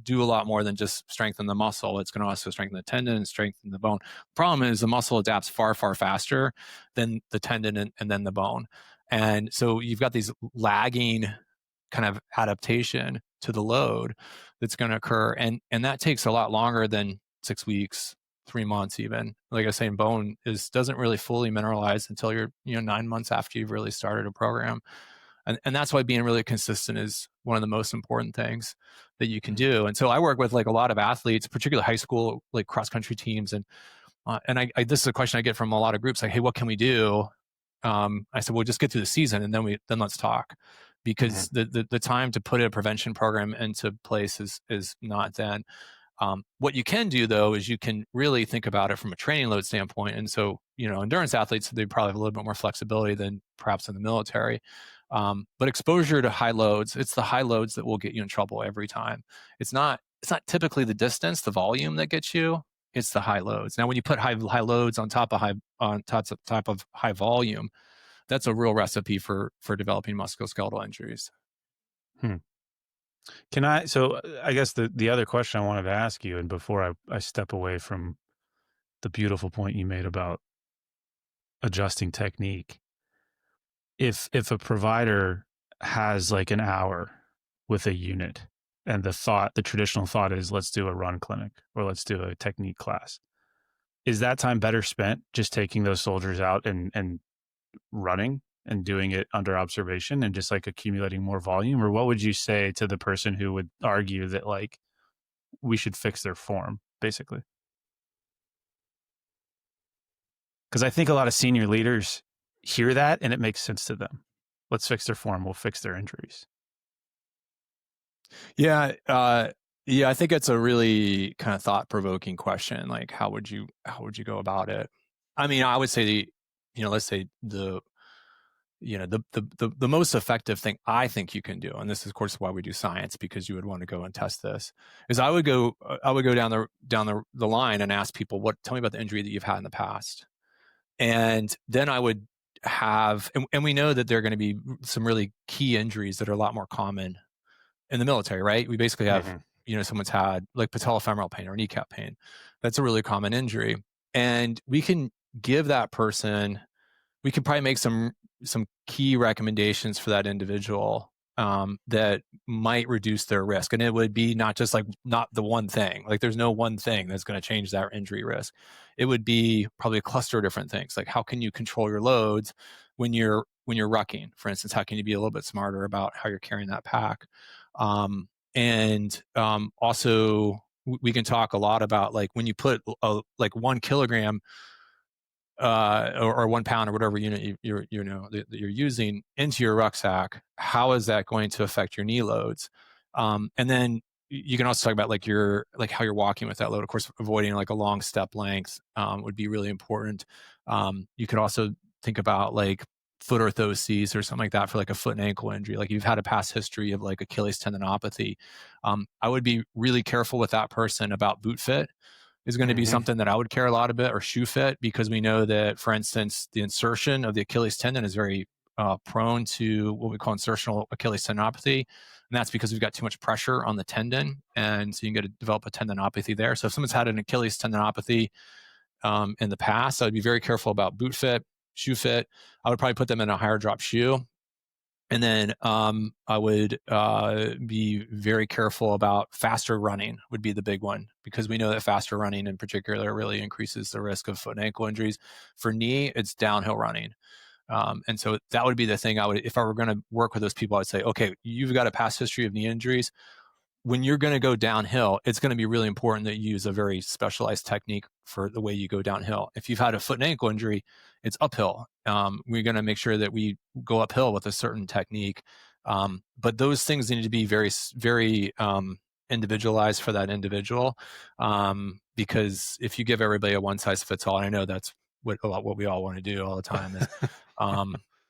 do a lot more than just strengthen the muscle. It's going to also strengthen the tendon and strengthen the bone. The problem is the muscle adapts far, far faster than the tendon and then the bone. And so you've got these lagging kind of adaptation to the load that's going to occur. And that takes a lot longer than 6 weeks, 3 months even. Like I was saying, bone doesn't really fully mineralize until you're 9 months after you've really started a program. And that's why being really consistent is one of the most important things that you can do. And so I work with like a lot of athletes, particularly high school, like cross country teams. And I this is a question I get from a lot of groups, like, hey, what can we do? I said, well, just get through the season and then let's talk, because the time to put a prevention program into place is not then. What you can do though is you can really think about it from a training load standpoint. And so, endurance athletes, they probably have a little bit more flexibility than perhaps in the military. But exposure to high loads, it's the high loads that will get you in trouble every time. It's not typically the distance, the volume that gets you. It's the high loads. Now, when you put high loads on top of high volume, that's a real recipe for developing musculoskeletal injuries. So I guess the other question I wanted to ask you, and before I step away from the beautiful point you made about adjusting technique, if a provider has like an hour with a unit, and the traditional thought is, let's do a run clinic or let's do a technique class, is that time better spent just taking those soldiers out and running and doing it under observation and just like accumulating more volume? Or what would you say to the person who would argue that like we should fix their form, basically? Because I think a lot of senior leaders hear that and it makes sense to them. Let's fix their form, we'll fix their injuries. Yeah. I think it's a really kind of thought-provoking question. Like, how would you go about it? I mean, I would say let's say the most effective thing I think you can do, and this is of course why we do science, because you would want to go and test this, is I would go down the line and ask people, tell me about the injury that you've had in the past. And then I would have, and we know that there are going to be some really key injuries that are a lot more common in the military, right? We basically have, someone's had like patellofemoral pain or kneecap pain. That's a really common injury. And we can give that person, we could probably make some key recommendations for that individual that might reduce their risk. And it would be not the one thing. Like there's no one thing that's going to change that injury risk. It would be probably a cluster of different things. Like, how can you control your loads when you're rucking, for instance? How can you be a little bit smarter about how you're carrying that pack? Also, we can talk a lot about like when you put like 1 kilogram or 1 pound or whatever unit you're using into your rucksack, how is that going to affect your knee loads? And then you can also talk about how you're walking with that load. Of course, avoiding like a long step length would be really important. You could also think about like foot orthoses or something like that for like a foot and ankle injury. Like you've had a past history of like Achilles tendinopathy. I would be really careful with that person about boot fit. Is going to be something that I would care a lot about, or shoe fit, because we know that, for instance, the insertion of the Achilles tendon is very prone to what we call insertional Achilles tendinopathy. And that's because we've got too much pressure on the tendon. And so you can develop a tendinopathy there. So if someone's had an Achilles tendinopathy in the past, I would be very careful about boot fit, shoe fit. I would probably put them in a higher drop shoe. And then I would be very careful about faster running would be the big one, because we know that faster running in particular really increases the risk of foot and ankle injuries. For knee, it's downhill running. And so that would be the thing I would, if I were going to work with those people, I'd say, okay, you've got a past history of knee injuries. When you're going to go downhill, it's going to be really important that you use a very specialized technique for the way you go downhill. If you've had a foot and ankle injury, it's uphill. We're going to make sure that we go uphill with a certain technique. But those things need to be very, very individualized for that individual. Because if you give everybody a one size fits all, and I know that's what we all want to do all the time,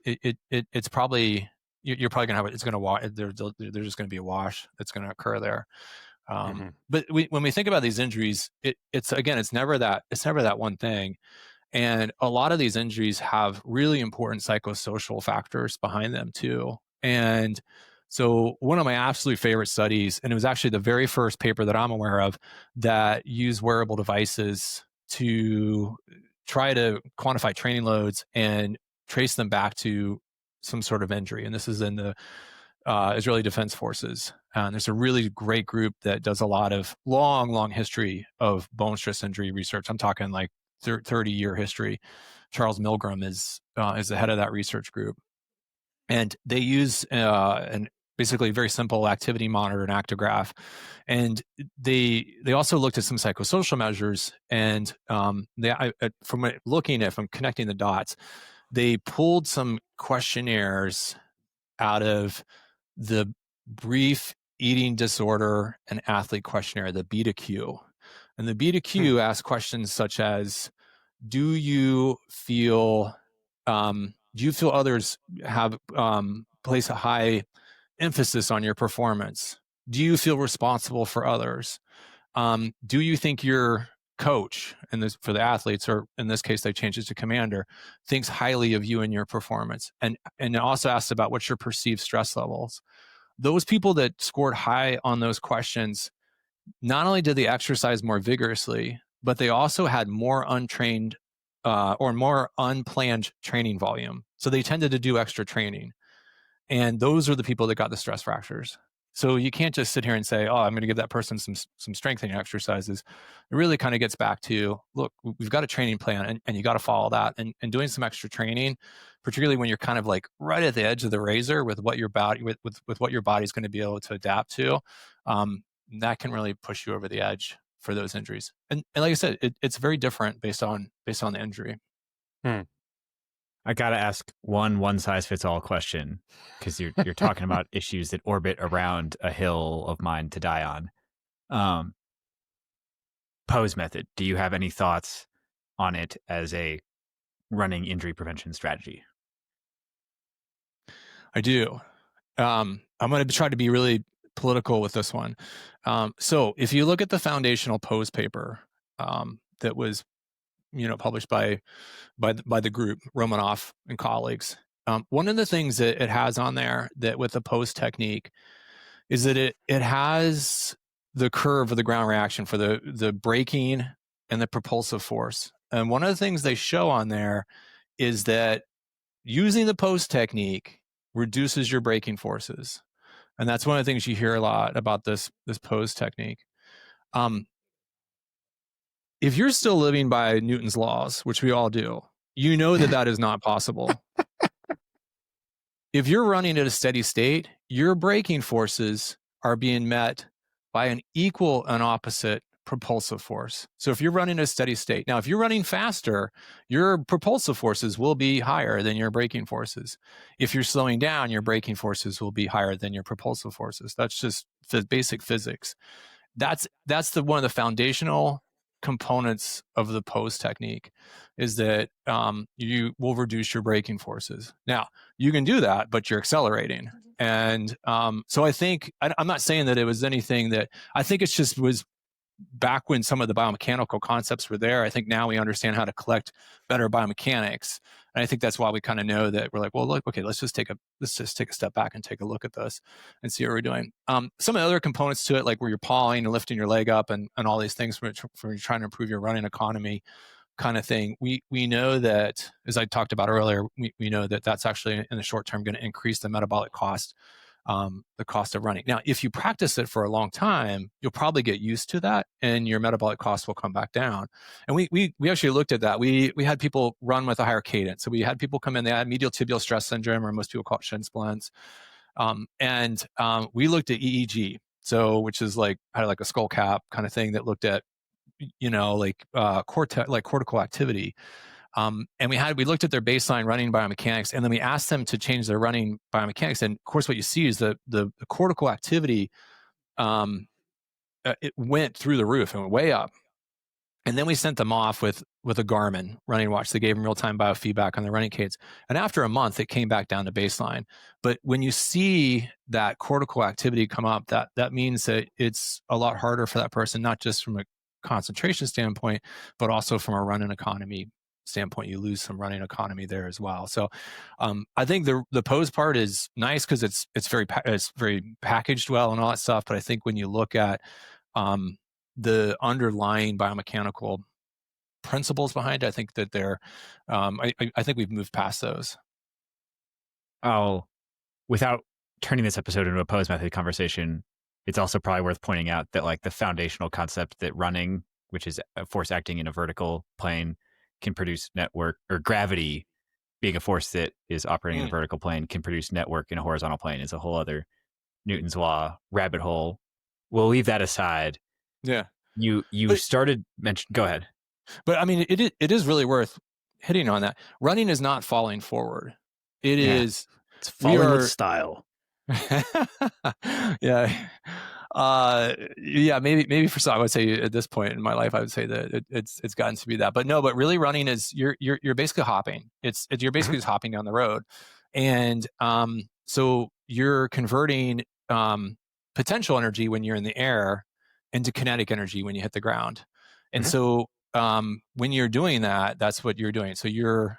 is it's probably, you're probably gonna have, it's gonna wash. There's just gonna be a wash that's gonna occur there. But when we think about these injuries, it's never that one thing. And a lot of these injuries have really important psychosocial factors behind them too. And so one of my absolute favorite studies, and it was actually the very first paper that I'm aware of that used wearable devices to try to quantify training loads and trace them back to some sort of injury. And this is in the Israeli Defense Forces. There's a really great group that does a lot of long history of bone stress injury research. I'm talking like 30-year history. Charles Milgram is the head of that research group. And they use basically a very simple activity monitor and actigraph. And they also looked at some psychosocial measures. And from connecting the dots, they pulled some questionnaires out of the Brief Eating Disorder and Athlete Questionnaire, the BETA-Q. And the BETA-Q asks questions such as, do you feel others have place a high emphasis on your performance? Do you feel responsible for others? Do you think your coach, and this for the athletes, or in this case they changed it to commander, thinks highly of you and your performance? And it also asks about what's your perceived stress levels. Those people that scored high on those questions, not only did they exercise more vigorously, but they also had more untrained or more unplanned training volume. So they tended to do extra training. And those are the people that got the stress fractures. So you can't just sit here and say, oh, I'm going to give that person some strengthening exercises. It really kind of gets back to, look, we've got a training plan, and you got to follow that. And doing some extra training, particularly when you're kind of like right at the edge of the razor with what your body, with what your body's going to be able to adapt to, that can really push you over the edge for those injuries. And like I said, it's very different based on the injury. I got to ask one size fits all question, because you're talking about issues that orbit around a hill of mine to die on. Pose method. Do you have any thoughts on it as a running injury prevention strategy? I do. I'm going to try to be really political with this one. So if you look at the foundational pose paper that was, published by the group, Romanoff and colleagues, one of the things that it has on there that with the pose technique is that it has the curve of the ground reaction for the braking and the propulsive force. And one of the things they show on there is that using the pose technique reduces your braking forces. And that's one of the things you hear a lot about this pose technique. If you're still living by Newton's laws, which we all do, you know that is not possible. If you're running at a steady state, your braking forces are being met by an equal and opposite propulsive force. So if you're running at a steady state, now if you're running faster, your propulsive forces will be higher than your braking forces. If you're slowing down, your braking forces will be higher than your propulsive forces. That's just the basic physics. That's one of the foundational components of the pose technique, is that you will reduce your braking forces. Now, you can do that, but you're accelerating. And so I think, I'm not saying that it was anything that, I think it's just was back when some of the biomechanical concepts were there. I think now we understand how to collect better biomechanics. And I think that's why we kind of know that we're like, well, look, okay, let's just take a step back and take a look at this and see what we're doing. Some of the other components to it, like where you're pawing and lifting your leg up and all these things for you're trying to improve your running economy, kind of thing, we know that, as I talked about earlier, we know that that's actually in the short term going to increase the metabolic cost, the cost of running. Now, if you practice it for a long time, you'll probably get used to that, and your metabolic cost will come back down. And we actually looked at that. We had people run with a higher cadence. So we had people come in, they had medial tibial stress syndrome, or most people call it shin splints. We looked at EEG, so which is like had like a skull cap kind of thing that looked at, cortical activity. And we looked at their baseline running biomechanics, and then we asked them to change their running biomechanics. And of course, what you see is the cortical activity, it went through the roof and went way up. And then we sent them off with a Garmin running watch. They gave them real-time biofeedback on their running cadence. And after a month, it came back down to baseline. But when you see that cortical activity come up, that means that it's a lot harder for that person, not just from a concentration standpoint, but also from a running economy standpoint. You lose some running economy there as well. So I think the pose part is nice because it's very packaged well and all that stuff. But I think when you look at the underlying biomechanical principles behind it, I think that they're I think we've moved past those. Without turning this episode into a pose method conversation, it's also probably worth pointing out that like the foundational concept that running, which is a force acting in a vertical plane, can produce network, or gravity being a force that is operating in a vertical plane can produce network in a horizontal plane, is a whole other Newton's law rabbit hole. We'll leave that aside. Yeah. You started mention. Go ahead. But I mean, it is really worth hitting on that. Running is not falling forward. It's falling with style. Yeah. Maybe for some, I would say at this point in my life, I would say that it's gotten to be that. But no, but really running is you're basically hopping. You're basically just hopping down the road. And so you're converting potential energy when you're in the air into kinetic energy when you hit the ground. And so when you're doing that, that's what you're doing. So you're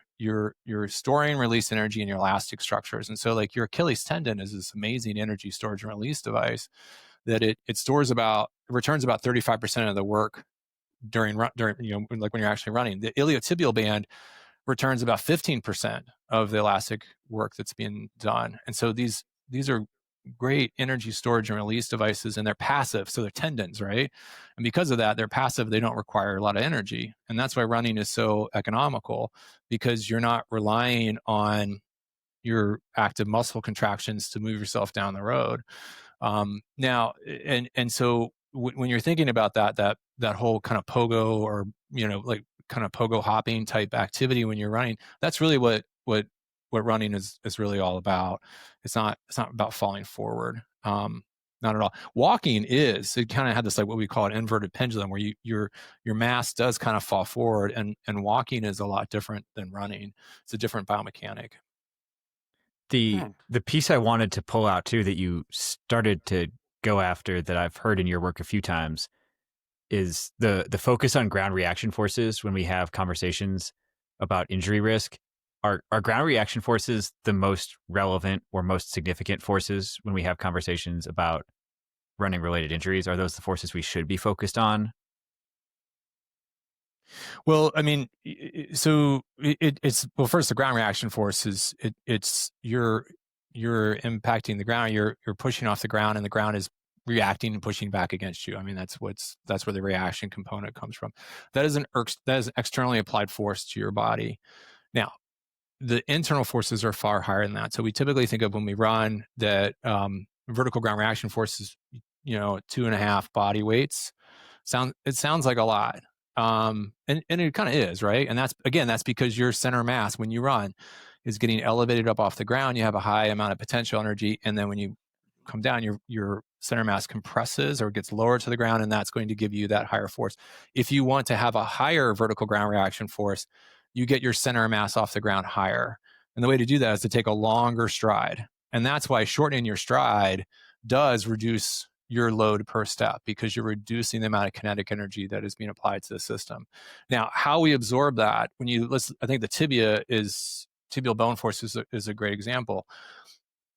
storing release energy in your elastic structures. And so like your Achilles tendon is this amazing energy storage and release device that it returns about 35% of the work during like when you're actually running. The iliotibial band returns about 15% of the elastic work that's being done. And so these are great energy storage and release devices, and they're passive, so they're tendons, right? And because of that, they're passive, they don't require a lot of energy. And that's why running is so economical, because you're not relying on your active muscle contractions to move yourself down the road. Now, and so when you're thinking about that whole kind of pogo, or like kind of pogo hopping type activity when you're running, that's really what running is really all about. It's not about falling forward. Not at all. Walking it kind of had this, like what we call an inverted pendulum, where your mass does kind of fall forward, and walking is a lot different than running. It's a different biomechanic. The piece I wanted to pull out too, that you started to go after, that I've heard in your work a few times, is the focus on ground reaction forces when we have conversations about injury risk. Are ground reaction forces the most relevant or most significant forces when we have conversations about running related injuries? Are those the forces we should be focused on? Well, I mean, so it's first, the ground reaction force is it's you're impacting the ground, you're pushing off the ground, and the ground is reacting and pushing back against you. I mean, that's where the reaction component comes from. That is an externally applied force to your body. Now, the internal forces are far higher than that. So we typically think of, when we run, that vertical ground reaction forces, 2.5 body weights. It sounds like a lot. And it kind of is, right? And that's because your center mass, when you run, is getting elevated up off the ground. You have a high amount of potential energy. And then when you come down, your center mass compresses or gets lower to the ground, and that's going to give you that higher force. If you want to have a higher vertical ground reaction force, you get your center mass off the ground higher. And the way to do that is to take a longer stride. And that's why shortening your stride does reduce your load per step, because you're reducing the amount of kinetic energy that is being applied to the system. Now, how we absorb that, I think the tibial bone force is a great example.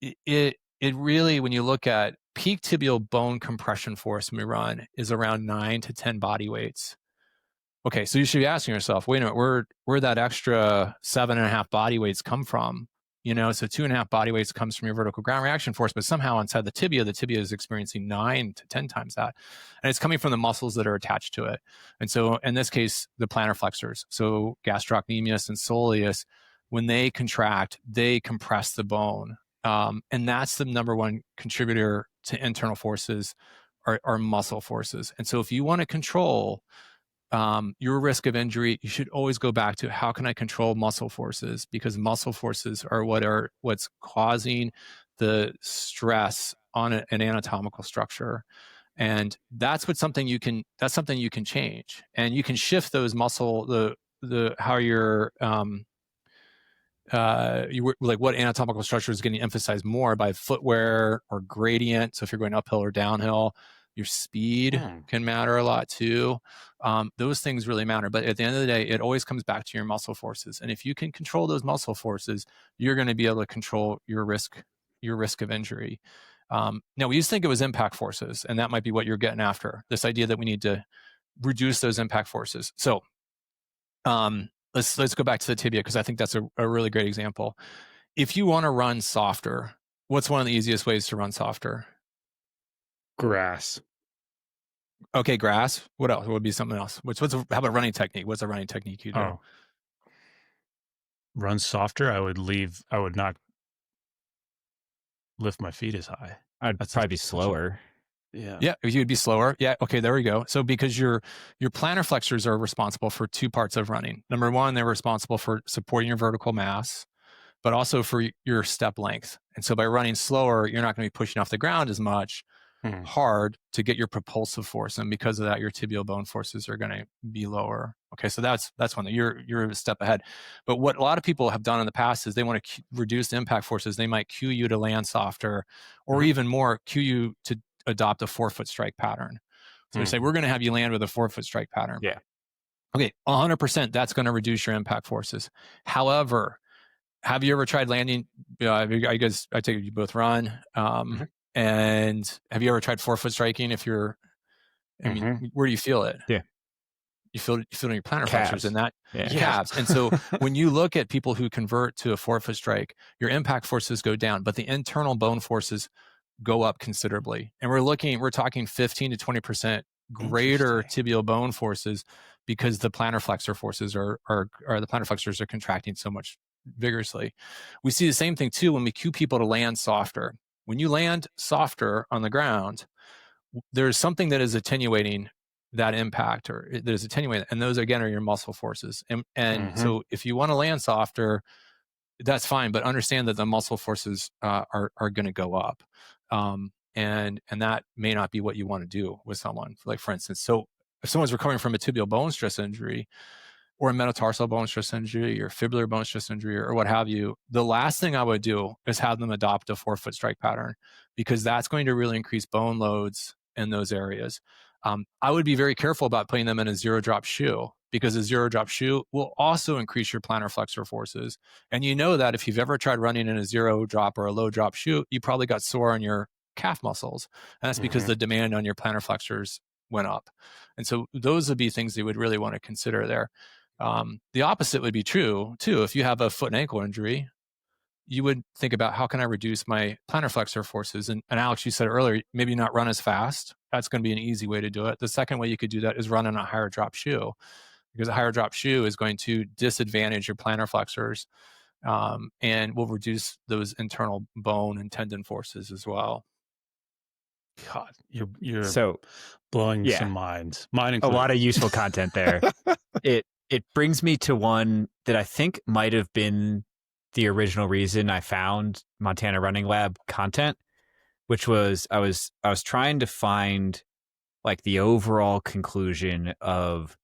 It really, when you look at peak tibial bone compression force when we run, is around 9 to 10 body weights. Okay, so you should be asking yourself, wait a minute, where that extra 7.5 body weights come from? So 2.5 body weights comes from your vertical ground reaction force, but somehow inside the tibia is experiencing 9 to 10 times that. And it's coming from the muscles that are attached to it. And so in this case, the plantar flexors, so gastrocnemius and soleus, when they contract, they compress the bone. And that's the number one contributor to internal forces are muscle forces. And so if you want to control your risk of injury, you should always go back to how can I control muscle forces, because muscle forces are what's causing the stress on an anatomical structure. And that's something you can change, and you can shift those muscle, how you're, like what anatomical structure is getting emphasized more by footwear or gradient. So if you're going uphill or downhill, your speed can matter a lot too. Those things really matter. But at the end of the day, it always comes back to your muscle forces. And if you can control those muscle forces, you're going to be able to control your risk of injury. Now, we used to think it was impact forces, and that might be what you're getting after, this idea that we need to reduce those impact forces. So let's go back to the tibia, because I think that's a really great example. If you want to run softer, what's one of the easiest ways to run softer? Grass. Okay, grass. What else? What would be something else? How about running technique? What's a running technique you do? Oh. Run softer. I would not lift my feet as high. I'd probably be slower. Yeah, you'd be slower. Yeah. Okay, there we go. So because your plantar flexors are responsible for two parts of running. Number one, they're responsible for supporting your vertical mass, but also for your step length. And so by running slower, you're not going to be pushing off the ground as much hard to get your propulsive force. And because of that, your tibial bone forces are going to be lower. Okay, so that's one that you're a step ahead. But what a lot of people have done in the past is they want to reduce the impact forces. They might cue you to land softer, or even more, cue you to adopt a forefoot strike pattern. So they say, we're going to have you land with a forefoot strike pattern. Yeah. Okay, 100%, that's going to reduce your impact forces. However, have you ever tried landing? I take it you both run. And have you ever tried forefoot striking? Where do you feel it? Yeah. You feel it in your plantar flexors and that calves. And so when you look at people who convert to a forefoot strike, your impact forces go down, but the internal bone forces go up considerably. And we're talking 15 to 20% greater tibial bone forces, because the plantar flexor forces the plantar flexors are contracting so much vigorously. We see the same thing too when we cue people to land softer. When you land softer on the ground, there's something that is attenuating that impact, or that is attenuating, and those again are your muscle forces. And so if you want to land softer, that's fine, but understand that the muscle forces are going to go up, and that may not be what you want to do with someone. Like, for instance, so if someone's recovering from a tibial bone stress injury, or a metatarsal bone stress injury, or fibular bone stress injury, or what have you, the last thing I would do is have them adopt a forefoot strike pattern, because that's going to really increase bone loads in those areas. I would be very careful about putting them in a zero drop shoe, because a zero drop shoe will also increase your plantar flexor forces. And you know that if you've ever tried running in a zero drop or a low drop shoe, you probably got sore on your calf muscles. And that's because the demand on your plantar flexors went up. And so those would be things you would really want to consider there. The opposite would be true too. If you have a foot and ankle injury, you would think about, how can I reduce my plantar flexor forces? And Alex, you said earlier, maybe not run as fast. That's going to be an easy way to do it. The second way you could do that is run in a higher drop shoe, because a higher drop shoe is going to disadvantage your plantar flexors, and will reduce those internal bone and tendon forces as well. God, you're so blowing some minds. Mine included. A lot of useful content there. It brings me to one that I think might have been the original reason I found Montana Running Lab content, which was I was trying to find like the overall conclusion of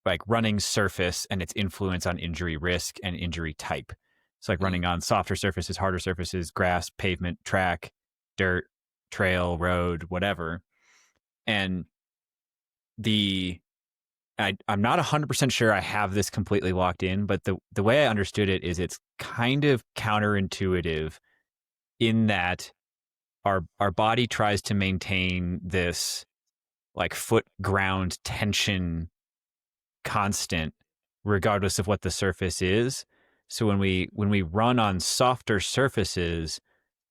like running surface and its influence on injury risk and injury type. It's like running on softer surfaces, harder surfaces, grass, pavement, track, dirt, trail, road, whatever. And I'm not 100% sure I have this completely locked in, but the way I understood it is it's kind of counterintuitive in that our body tries to maintain this like foot ground tension constant regardless of what the surface is. So when we run on softer surfaces,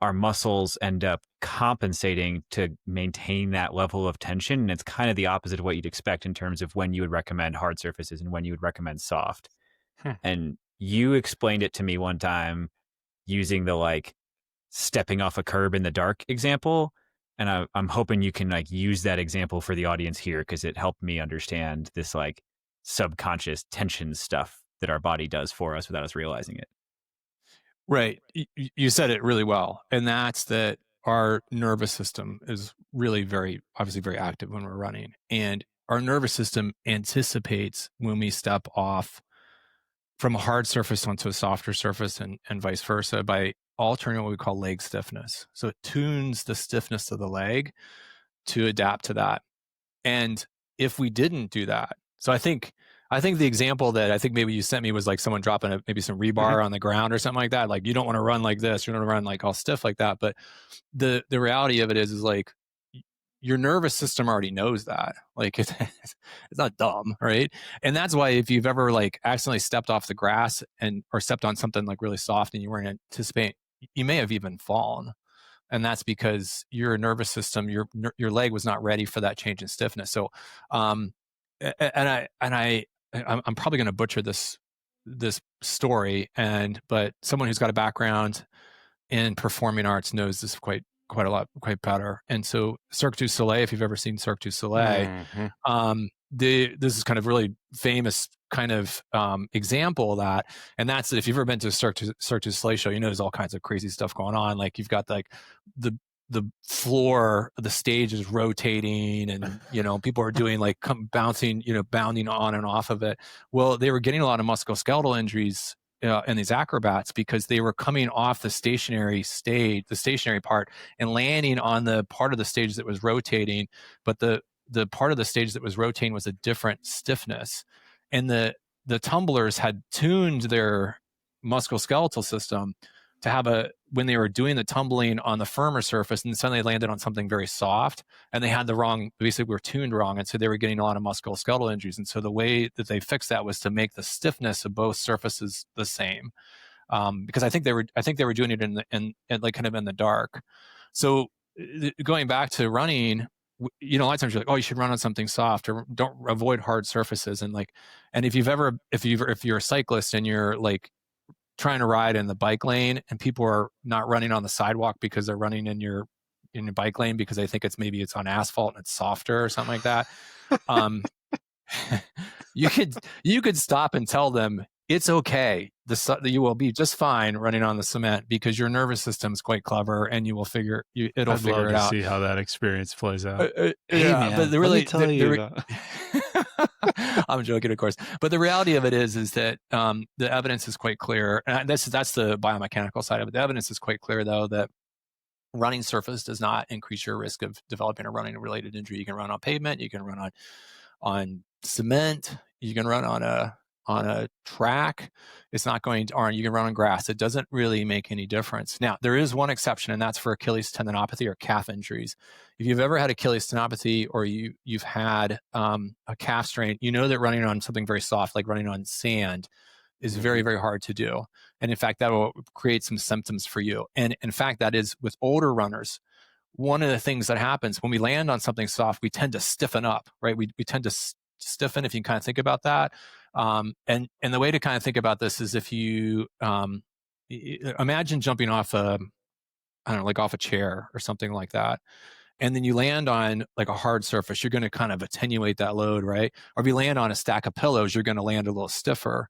our muscles end up compensating to maintain that level of tension. And it's kind of the opposite of what you'd expect in terms of when you would recommend hard surfaces and when you would recommend soft. And you explained it to me one time using the like stepping off a curb in the dark example. And I'm hoping you can like use that example for the audience here, because it helped me understand this like subconscious tension stuff that our body does for us without us realizing it. Right. You said it really well. And that's that our nervous system is really obviously very active when we're running. And our nervous system anticipates when we step off from a hard surface onto a softer surface and vice versa by altering what we call leg stiffness. So it tunes the stiffness of the leg to adapt to that. And if we didn't do that, so I think the example that I think maybe you sent me was like someone dropping maybe some rebar on the ground or something like that. Like you don't want to run like this, you don't want to run like all stiff like that. But the reality of it is like your nervous system already knows that. Like it's not dumb, right? And that's why if you've ever like accidentally stepped off the grass or stepped on something like really soft and you weren't anticipating, you may have even fallen. And that's because your nervous system, your leg was not ready for that change in stiffness. So, I'm probably going to butcher this story, but someone who's got a background in performing arts knows this quite better. And so Cirque du Soleil, if you've ever seen Cirque du Soleil, this is kind of really famous kind of example of that. And that's that if you've ever been to a Cirque du Soleil show, there's all kinds of crazy stuff going on. Like you've got like the floor, the stage is rotating and, people are doing like bouncing, bounding on and off of it. Well, they were getting a lot of musculoskeletal injuries in these acrobats because they were coming off the stationary part and landing on the part of the stage that was rotating. But the part of the stage that was rotating was a different stiffness. And the tumblers had tuned their musculoskeletal system to have when they were doing the tumbling on the firmer surface and suddenly landed on something very soft and they had basically were tuned wrong. And so they were getting a lot of musculoskeletal injuries. And so the way that they fixed that was to make the stiffness of both surfaces the same. Because I think they were doing it in like kind of in the dark. So going back to running, a lot of times you're like, oh, you should run on something soft or don't avoid hard surfaces. And if you're a cyclist and you're like trying to ride in the bike lane and people are not running on the sidewalk because they're running in your bike lane because they think it's on asphalt and it's softer or something like that. You could stop and tell them it's okay. You will be just fine running on the cement because your nervous system is quite clever and you will figure it out. I'd love to see how that experience plays out. Hey, man, but I'm joking, of course. But the reality of it is that the evidence is quite clear. And that's the biomechanical side of it. The evidence is quite clear, though, that running surface does not increase your risk of developing a running-related injury. You can run on pavement. You can run on cement. You can run on a track. It's not going to, or you can run on grass. It doesn't really make any difference. Now, there is one exception, and that's for Achilles tendinopathy or calf injuries. If you've ever had Achilles tendinopathy or you've had a calf strain, you know that running on something very soft, like running on sand, is very, very hard to do. And in fact, that will create some symptoms for you. And in fact, that is with older runners. One of the things that happens when we land on something soft, we tend to stiffen up, right? We tend to stiffen, if you can kind of think about that. And the way to kind of think about this is if you imagine jumping off off a chair or something like that. And then you land on like a hard surface, you're going to kind of attenuate that load, right? Or if you land on a stack of pillows, you're going to land a little stiffer.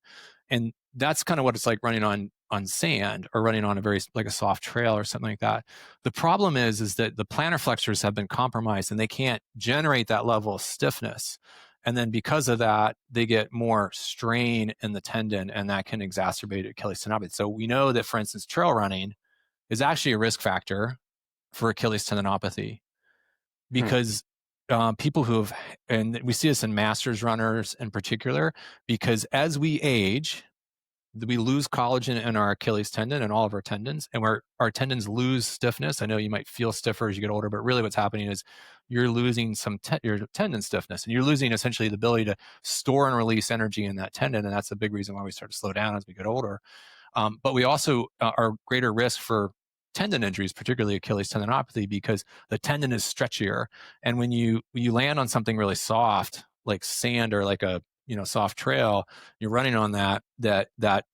And that's kind of what it's like running on sand or running on a soft trail or something like that. The problem is that the plantar flexors have been compromised and they can't generate that level of stiffness. And then because of that, they get more strain in the tendon and that can exacerbate Achilles tendinopathy. So we know that, for instance, trail running is actually a risk factor for Achilles tendinopathy because people and we see this in masters runners in particular, because as we age, we lose collagen in our Achilles tendon and all of our tendons, and our tendons lose stiffness. I know you might feel stiffer as you get older, but really what's happening is you're losing your tendon stiffness, and you're losing essentially the ability to store and release energy in that tendon, and that's a big reason why we start to slow down as we get older. But we also are greater risk for tendon injuries, particularly Achilles tendinopathy, because the tendon is stretchier, and when you land on something really soft like sand or like a soft trail, you're running on that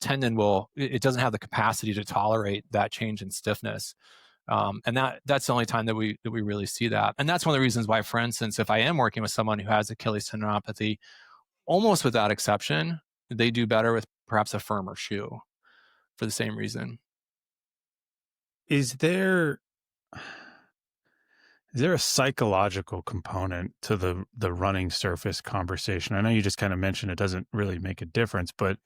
tendon it doesn't have the capacity to tolerate that change in stiffness. And that's the only time that we really see that. And that's one of the reasons why, for instance, if I am working with someone who has Achilles tendinopathy, almost without exception, they do better with perhaps a firmer shoe for the same reason. Is there a psychological component to the running surface conversation? I know you just kind of mentioned it doesn't really make a difference, but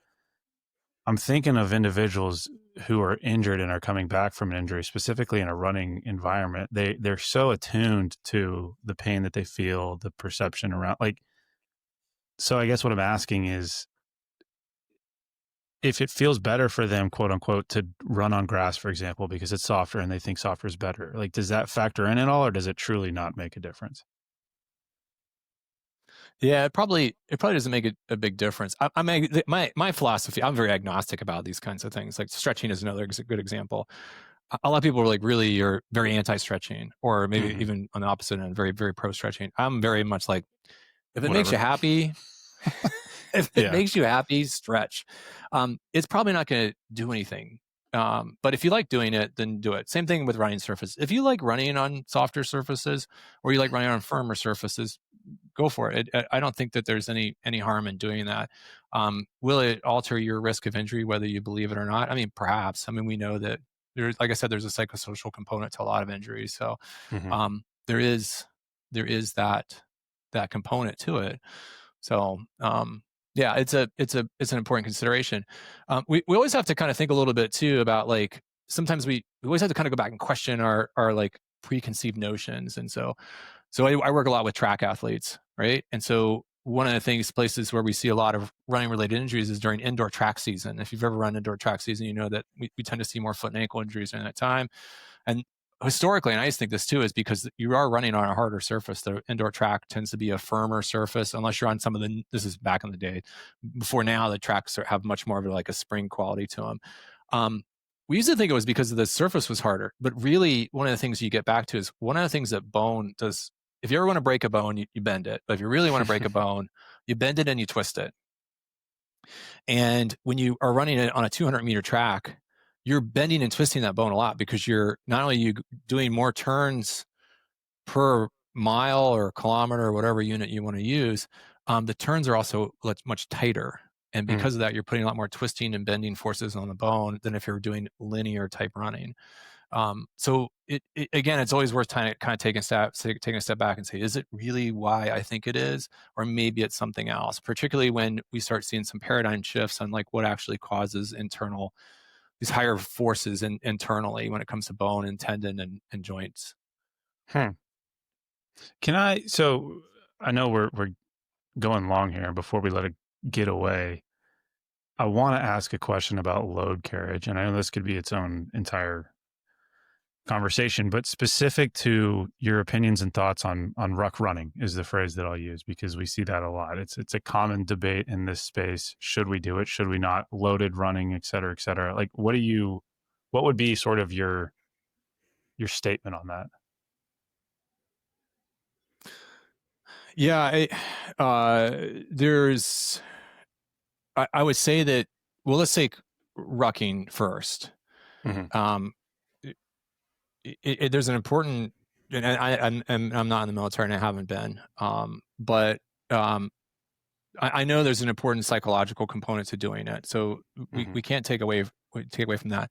I'm thinking of individuals who are injured and are coming back from an injury, specifically in a running environment. They're so attuned to the pain that they feel, the perception around, so I guess what I'm asking is, if it feels better for them, quote unquote, to run on grass, for example, because it's softer and they think softer is better, does that factor in at all, or does it truly not make a difference? Yeah, it probably doesn't make a big difference. My philosophy, I'm very agnostic about these kinds of things. Like stretching is another good example. A lot of people are really are very anti-stretching, or maybe even on the opposite end, very, very pro-stretching. I'm very much like, if it makes you happy, if it makes you happy, stretch. It's probably not going to do anything. But if you like doing it, then do it. Same thing with running surfaces. If you like running on softer surfaces, or you like running on firmer surfaces, go for it. I don't think that there's any harm in doing that. Will it alter your risk of injury, whether you believe it or not? I mean, perhaps. I mean, we know that there's, like I said, there's a psychosocial component to a lot of injuries. So there is that component to it. So yeah, it's an important consideration. We always have to kind of think a little bit too about, like, sometimes we always have to kind of go back and question our like preconceived notions. And so I work a lot with track athletes, right? And so one of the places where we see a lot of running related injuries is during indoor track season. If you've ever run indoor track season, you know that we tend to see more foot and ankle injuries during that time. And historically, and I just think this too, is because you are running on a harder surface. The indoor track tends to be a firmer surface, unless you're on this is back in the day. Before now, the tracks have much more of like a spring quality to them. We used to think it was because the surface was harder, but really one of the things you get back to is one of the things that bone does. If you ever want to break a bone, you bend it. But if you really want to break a bone, you bend it and you twist it. And when you are running it on a 200-meter track, you're bending and twisting that bone a lot, because you're not only you doing more turns per mile or kilometer or whatever unit you want to use, the turns are also much tighter. And because of that, you're putting a lot more twisting and bending forces on the bone than if you're doing linear type running. So again, it's always worth kind of taking a step back and say, is it really why I think it is? Or maybe it's something else, particularly when we start seeing some paradigm shifts on like what actually causes these higher forces internally when it comes to bone and tendon and joints. So I know we're going long here. Before we let it get away, I want to ask a question about load carriage. And I know this could be its own entire conversation, but specific to your opinions and thoughts on ruck running is the phrase that I'll use, because we see that a lot. It's a common debate in this space. Should we do it? Should we not? Loaded running, et cetera, et cetera. Like, what would be sort of your statement on that? Yeah, I would say that, well, let's take rucking first. There's an important, and I'm not in the military and I haven't been, but I know there's an important psychological component to doing it. So we can't take away from that.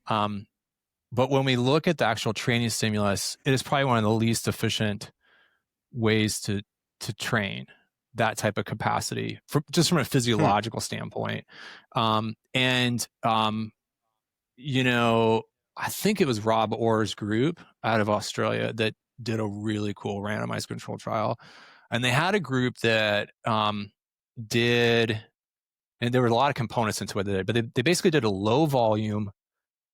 But when we look at the actual training stimulus, it is probably one of the least efficient ways to train that type of capacity, just from a physiological standpoint. I think it was Rob Orr's group out of Australia that did a really cool randomized control trial. And they had a group that did and there were a lot of components into what they did, but they basically did a low volume,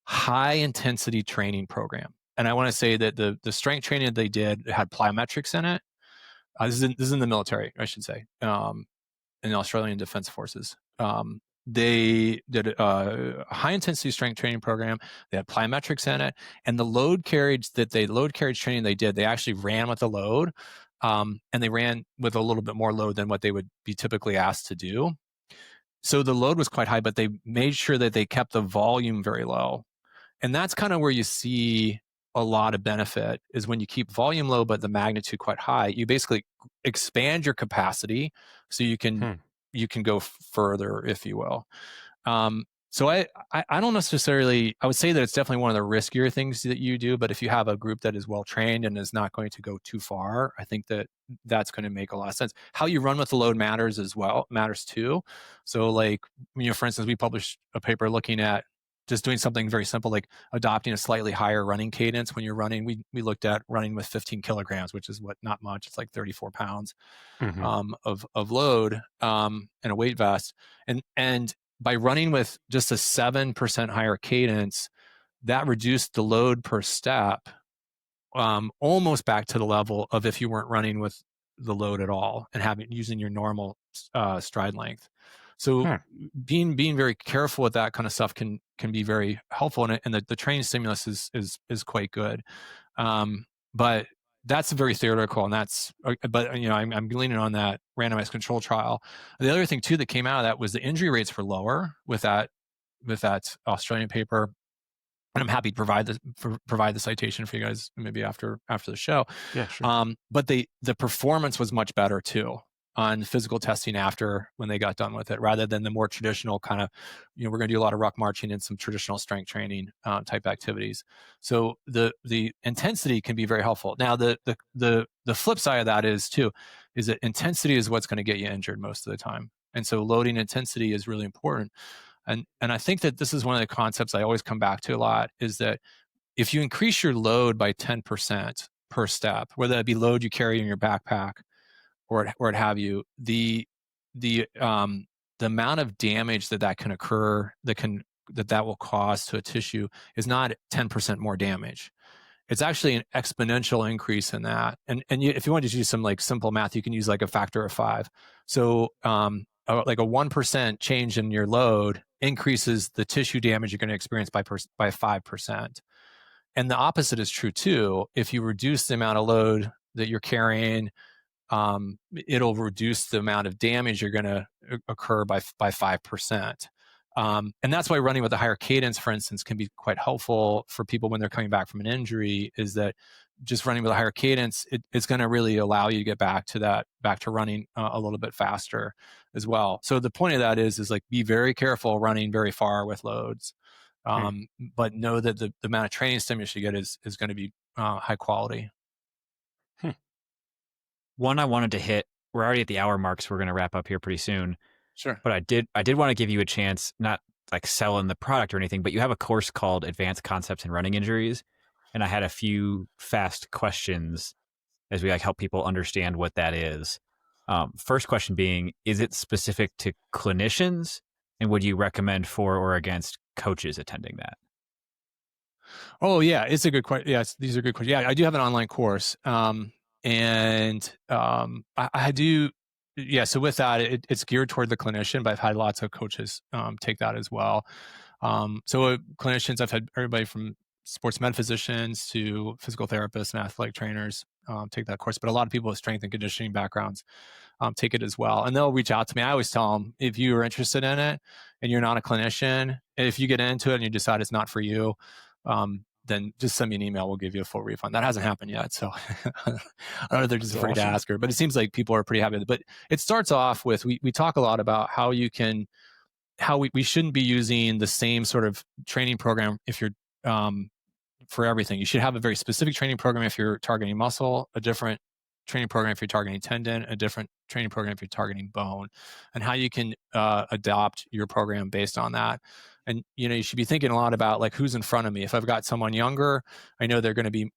high intensity training program. And I want to say that the strength training that they did had plyometrics in it. This is in the military, I should say, in the Australian Defense Forces. They did a high intensity strength training program. They had plyometrics in it, and the load carriage training they did, they actually ran with a load, and they ran with a little bit more load than what they would be typically asked to do. So the load was quite high, but they made sure that they kept the volume very low. And that's kind of where you see a lot of benefit, is when you keep volume low but the magnitude quite high. You basically expand your capacity so you can go further, if you will. So I don't necessarily, I would say that it's definitely one of the riskier things that you do, but if you have a group that is well trained and is not going to go too far, I think that that's going to make a lot of sense. How you run with the load matters too. So like, for instance, we published a paper looking at just doing something very simple, like adopting a slightly higher running cadence when you're running. We looked at running with 15 kilograms, which is not much. It's like 34 pounds of load and a weight vest. And by running with just a 7% higher cadence, that reduced the load per step almost back to the level of if you weren't running with the load at all and using your normal stride length. So being very careful with that kind of stuff can be very helpful, and the training stimulus is quite good. But that's very theoretical, and I'm leaning on that randomized control trial. The other thing too that came out of that was the injury rates were lower with that Australian paper. And I'm happy to provide the citation for you guys maybe after the show. Yeah, sure. But the performance was much better too on physical testing after, when they got done with it, rather than the more traditional kind of, we're going to do a lot of ruck marching and some traditional strength training type activities. So the intensity can be very helpful. Now the flip side of that is that intensity is what's going to get you injured most of the time. And so loading intensity is really important. And I think that this is one of the concepts I always come back to a lot, is that if you increase your load by 10% per step, whether that be load you carry in your backpack or what have you, the amount of damage that can occur, that will cause to a tissue, is not 10% more damage. It's actually an exponential increase in that. And if you want to use some like simple math, you can use like a factor of 5. So like a 1% change in your load increases the tissue damage you're going to experience by 5%. And the opposite is true too. If you reduce the amount of load that you're carrying, it'll reduce the amount of damage you're going to occur by 5%. And that's why running with a higher cadence, for instance, can be quite helpful for people when they're coming back from an injury, is that just running with a higher cadence, it's going to really allow you to get back to running a little bit faster as well. So the point of that is like, be very careful running very far with loads, but know that the amount of training stimulus you get is going to be high quality. One I wanted to hit, we're already at the hour mark, so we're going to wrap up here pretty soon. Sure. But I did want to give you a chance, not like selling the product or anything, but you have a course called Advanced Concepts in Running Injuries. And I had a few fast questions as we help people understand what that is. First question being, is it specific to clinicians? And would you recommend for or against coaches attending that? Oh yeah, it's a good question. Yes, these are good questions. Yeah, I do have an online course. And I do, yeah. So with that, it's geared toward the clinician, but I've had lots of coaches take that as well. So clinicians, I've had everybody from sports med physicians to physical therapists and athletic trainers take that course, but a lot of people with strength and conditioning backgrounds take it as well. And they'll reach out to me. I always tell them, if you are interested in it and you're not a clinician, if you get into it and you decide it's not for you, then just send me an email. We'll give you a full refund. That hasn't happened yet. So I don't know if they're just afraid to ask her, but it seems like people are pretty happy with it. But it starts off with, we talk a lot about how we shouldn't be using the same sort of training program if you're, for everything. You should have a very specific training program if you're targeting muscle, a different training program if you're targeting tendon, a different training program if you're targeting bone, and how you can adopt your program based on that. And, you should be thinking a lot about like, who's in front of me. If I've got someone younger, I know they're going to be,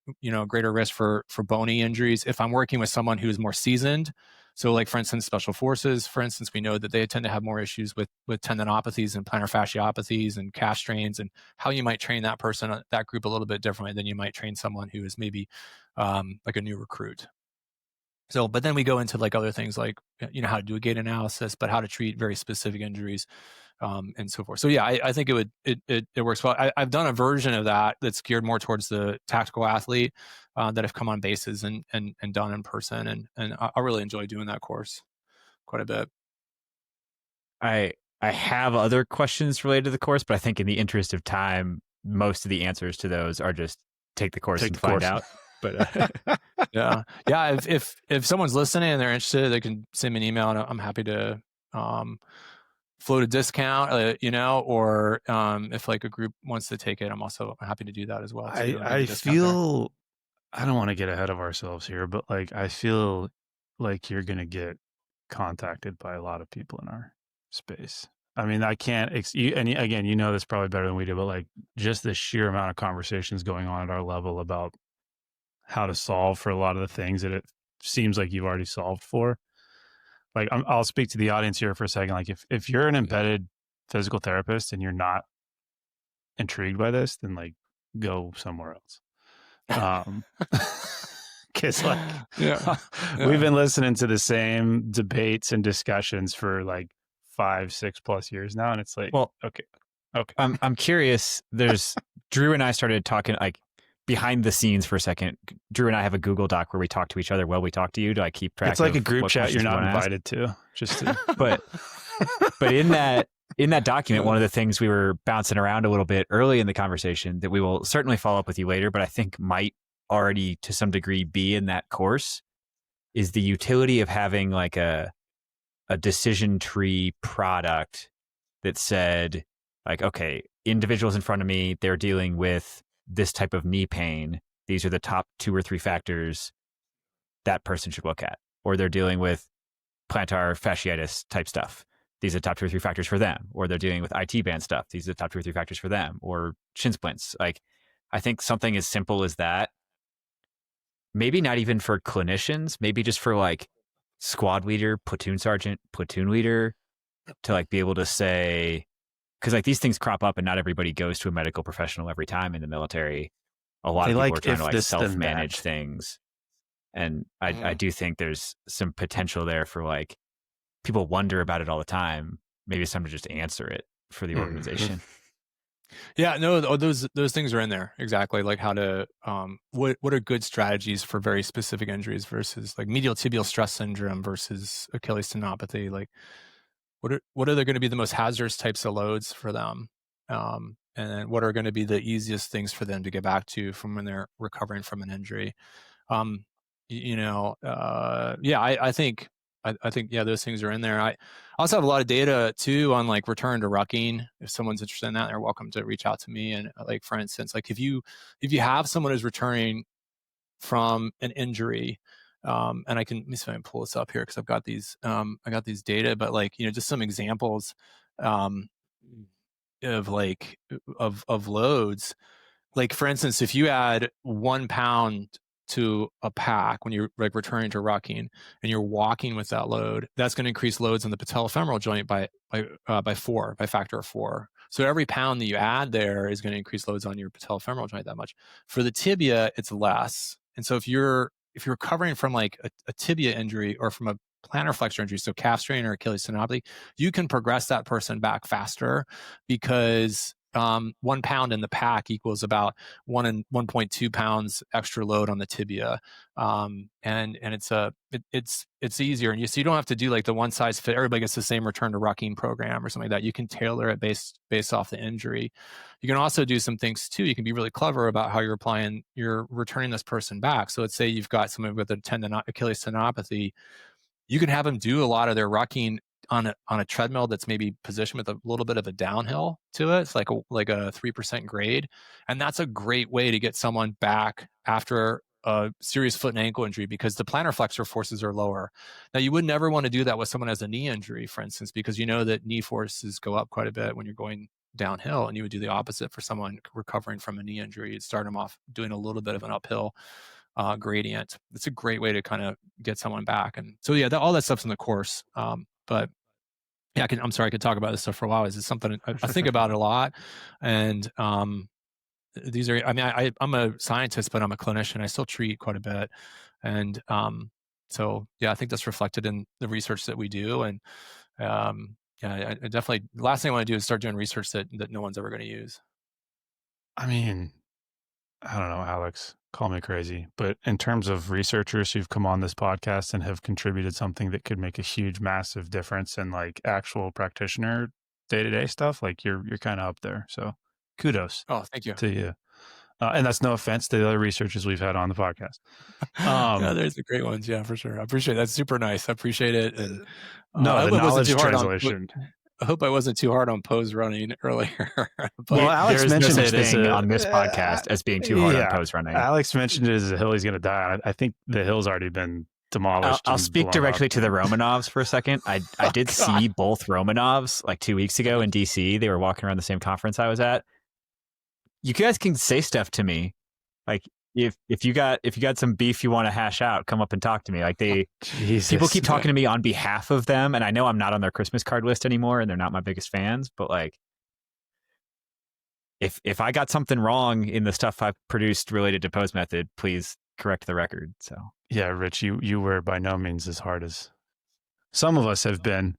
greater risk for bony injuries. If I'm working with someone who's more seasoned, So like, for instance, special forces, for instance, we know that they tend to have more issues with tendinopathies and plantar fasciopathies and calf strains, and how you might train that person, that group, a little bit differently than you might train someone who is maybe like a new recruit. So, but then we go into like other things like, how to do a gait analysis, but how to treat very specific injuries, and so forth. So yeah, I think it works well. I've done a version of that that's geared more towards the tactical athlete, that have come on bases and done in person, and I really enjoy doing that course quite a bit. I have other questions related to the course, but I think in the interest of time, most of the answers to those are just take the course and find out. But yeah. If someone's listening and they're interested, they can send me an email, and I'm happy to float a discount, or if like a group wants to take it, I'm also happy to do that as well too. I feel I don't want to get ahead of ourselves here, but like I feel like you're gonna get contacted by a lot of people in our space. I mean, I can't, and again, you know this probably better than we do, but like just the sheer amount of conversations going on at our level about how to solve for a lot of the things that it seems like you've already solved for. Like, I'll speak to the audience here for a second. Like, if you're an embedded physical therapist and you're not intrigued by this, then like go somewhere else. Because like, we've been listening to the same debates and discussions for like 5-6+ years now, and it's like, well, okay. I'm curious. There's Drew and I started talking like behind the scenes for a second. Drew and I have a Google Doc where we talk to each other while we talk to you. Do I keep track? It's like of a group chat you're not invited to. But in that document, one of the things we were bouncing around a little bit early in the conversation that we will certainly follow up with you later, but I think might already to some degree be in that course, is the utility of having like a decision tree product that said like, okay, individuals in front of me, they're dealing with this type of knee pain. These are the top 2 or 3 factors that person should look at. Or they're dealing with plantar fasciitis type stuff. These are the top 2 or 3 factors for them. Or they're dealing with IT band stuff. These are the top 2 or 3 factors for them. Or shin splints. Like, I think something as simple as that, maybe not even for clinicians, maybe just for like squad leader, platoon sergeant, platoon leader, to like be able to say, because like these things crop up and not everybody goes to a medical professional every time in the military. A lot of people are trying to like self-manage things. And I do think there's some potential there for like, people wonder about it all the time. Maybe it's time to just answer it for the organization. Yeah, no, those things are in there. Exactly. Like how to, what are good strategies for very specific injuries versus like medial tibial stress syndrome versus Achilles tendinopathy. Like what are going to be the most hazardous types of loads for them? And then what are going to be the easiest things for them to get back to from when they're recovering from an injury? I think, those things are in there. I also have a lot of data too on like return to rucking. If someone's interested in that, they're welcome to reach out to me. And like, for instance, like if you have someone who's returning from an injury, and let me see if I can pull this up here because I've got these, data, but like, just some examples, of like, of loads. Like for instance, if you add 1 pound to a pack when you're like returning to rucking and you're walking with that load, that's going to increase loads on the patellofemoral joint by factor of 4. So every pound that you add there is going to increase loads on your patellofemoral joint that much. For the tibia, it's less. And so if you're recovering from like a tibia injury or from a plantar flexor injury, so calf strain or Achilles tendinopathy, you can progress that person back faster because 1 pound in the pack equals about 1.2 pounds extra load on the tibia, and it's easier, and so you don't have to do like the one size fit. Everybody gets the same return to rucking program or something like that. You can tailor it based off the injury. You can also do some things too. You can be really clever about how you're returning this person back. So let's say you've got someone with Achilles tendinopathy. You can have them do a lot of their rucking on a treadmill that's maybe positioned with a little bit of a downhill to it. It's like a 3% grade. And that's a great way to get someone back after a serious foot and ankle injury because the plantar flexor forces are lower. Now, you would never want to do that with someone who has a knee injury, for instance, because you know that knee forces go up quite a bit when you're going downhill, and you would do the opposite for someone recovering from a knee injury. You'd start them off doing a little bit of an uphill gradient. It's a great way to kind of get someone back. And so, yeah, all that stuff's in the course. But yeah, I'm sorry, I could talk about this stuff for a while. It's something I think about a lot. And these are, I mean, I'm a scientist, but I'm a clinician. I still treat quite a bit. And so, yeah, I think that's reflected in the research that we do. And yeah, I definitely, the last thing I want to do is start doing research that no one's ever going to use. I mean, I don't know, Alex, call me crazy, but in terms of researchers who've come on this podcast and have contributed something that could make a huge, massive difference in like actual practitioner day-to-day stuff, like you're kind of up there. So kudos. Oh, thank you. To you. And that's no offense to the other researchers we've had on the podcast. Yeah, there's the great ones. Yeah, for sure. I appreciate it. That's super nice. I appreciate it. And, no, the knowledge translation. I hope I wasn't too hard on pose running earlier. Well, Alex mentioned it on this podcast as being too hard on pose running. Alex mentioned it as a hill he's going to die on. I think the hill's already been demolished. I'll speak directly to the Romanovs for a second. I did see both Romanovs like 2 weeks ago in DC. They were walking around the same conference I was at. You guys can say stuff to me, like if you got some beef you want to hash out, come up and talk to me. Like people keep talking to me on behalf of them, and I know I'm not on their Christmas card list anymore, and they're not my biggest fans. But like, if I got something wrong in the stuff I've produced related to pose method, please correct the record. So yeah, Rich, you were by no means as hard as some of us have been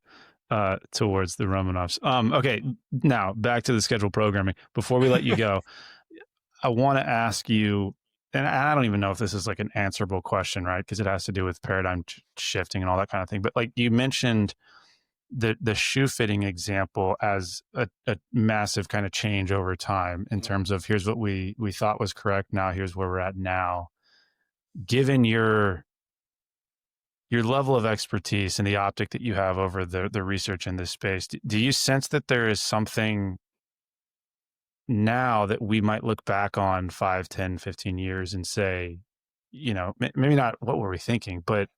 towards the Romanovs. Okay, now back to the scheduled programming. Before we let you go, I want to ask you, and I don't even know if this is like an answerable question, right? Because it has to do with paradigm shifting and all that kind of thing. But like you mentioned the shoe fitting example as a massive kind of change over time in terms of here's what we thought was correct. Now here's where we're at now. Given your level of expertise and the optic that you have over the research in this space, do you sense that there is something now that we might look back on 5, 10, 15 years and say, you know, maybe not what were we thinking, but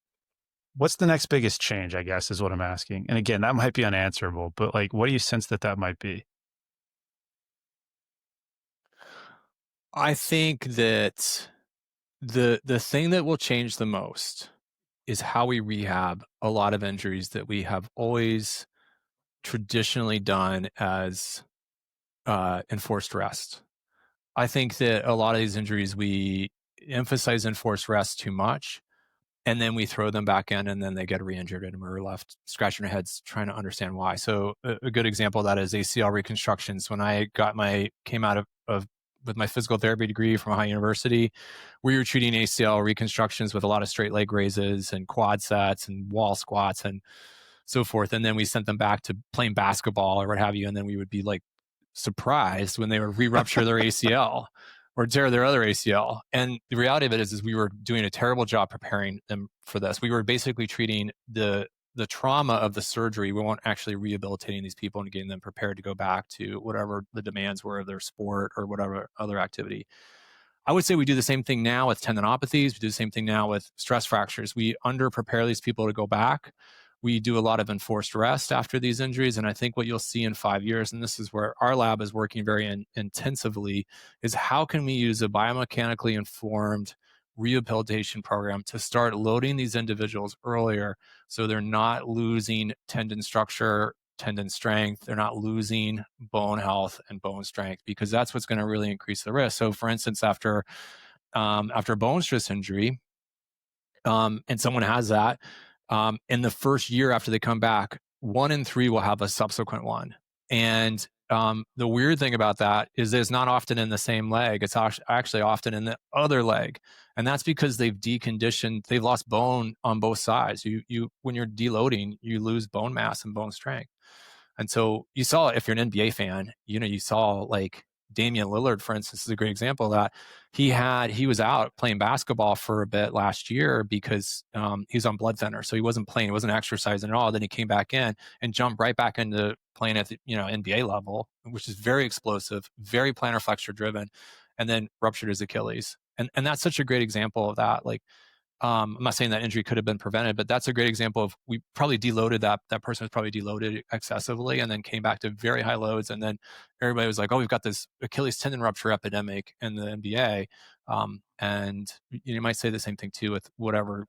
what's the next biggest change, I guess, is what I'm asking. And again, that might be unanswerable, but like, what do you sense that might be? I think that the thing that will change the most is how we rehab a lot of injuries that we have always traditionally done as enforced rest. I think that a lot of these injuries, we emphasize enforced rest too much, and then we throw them back in, and then they get re-injured, and we're left scratching our heads trying to understand why. So a good example of that is ACL reconstructions. When I came out of with my physical therapy degree from Ohio University, we were treating ACL reconstructions with a lot of straight leg raises and quad sets and wall squats and so forth. And then we sent them back to playing basketball or what have you. And then we would be like surprised when they would re-rupture their ACL or tear their other ACL. And the reality of it is we were doing a terrible job preparing them for this. We were basically treating the trauma of the surgery. We weren't actually rehabilitating these people and getting them prepared to go back to whatever the demands were of their sport or whatever other activity. I would say we do the same thing now with tendinopathies. We do the same thing now with stress fractures. We under-prepare these people to go back. We do a lot of enforced rest after these injuries. And I think what you'll see in 5 years, and this is where our lab is working very intensively, is how can we use a biomechanically informed rehabilitation program to start loading these individuals earlier so they're not losing tendon structure, tendon strength, they're not losing bone health and bone strength, because that's what's going to really increase the risk. So for instance, after bone stress injury, and someone has that, in the first year after they come back, 1 in 3 will have a subsequent one. And the weird thing about that is that it's not often in the same leg. It's actually often in the other leg. And that's because they've deconditioned, they've lost bone on both sides. You when you're deloading, you lose bone mass and bone strength. And so you saw, if you're an NBA fan, you saw like Damian Lillard, for instance, is a great example of that. He was out playing basketball for a bit last year because he was on blood thinner. So he wasn't playing, he wasn't exercising at all. Then he came back in and jumped right back into playing at the NBA level, which is very explosive, very plantar flexure driven, and then ruptured his Achilles. And that's such a great example of that. Like, I'm not saying that injury could have been prevented, but that's a great example of we probably deloaded that person was probably deloaded excessively and then came back to very high loads. And then everybody was like, oh, we've got this Achilles tendon rupture epidemic in the NBA. And you might say the same thing too with whatever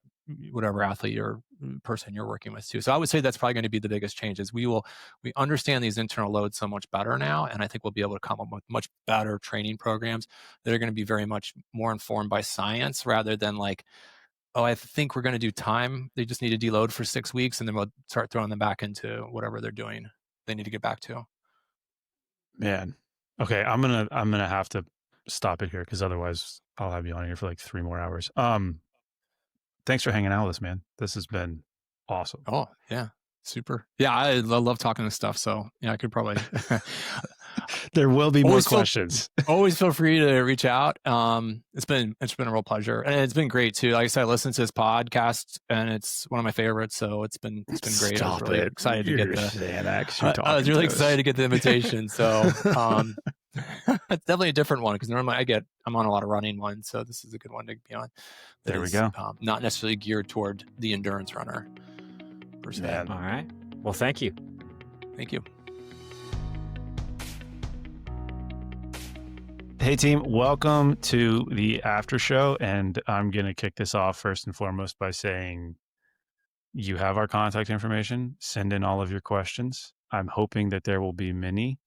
athlete or person you're working with too. So I would say that's probably going to be the biggest change is we understand these internal loads so much better now. And I think we'll be able to come up with much better training programs that are going to be very much more informed by science rather than like, oh, I think we're going to do time. They just need to deload for 6 weeks and then we'll start throwing them back into whatever they're doing. They need to get back to. Man. Okay. I'm going to have to stop it here because otherwise I'll have you on here for like 3 more hours. Thanks for hanging out with us, man. This has been awesome. Oh yeah. Super. Yeah. I love talking this stuff. So yeah, I could probably, there will be more questions. Always feel free to reach out. It's been a real pleasure, and it's been great too. Like I said, I listened to his podcast, and it's one of my favorites. So it's been great. I was really excited to get the. I was really excited to get the invitation. So it's definitely a different one because normally I'm on a lot of running ones, so this is a good one to be on. There we go. Not necessarily geared toward the endurance runner per se. Man. All right. Well, thank you. Thank you. Hey team, welcome to the after show. And I'm going to kick this off first and foremost by saying you have our contact information. Send in all of your questions. I'm hoping that there will be many.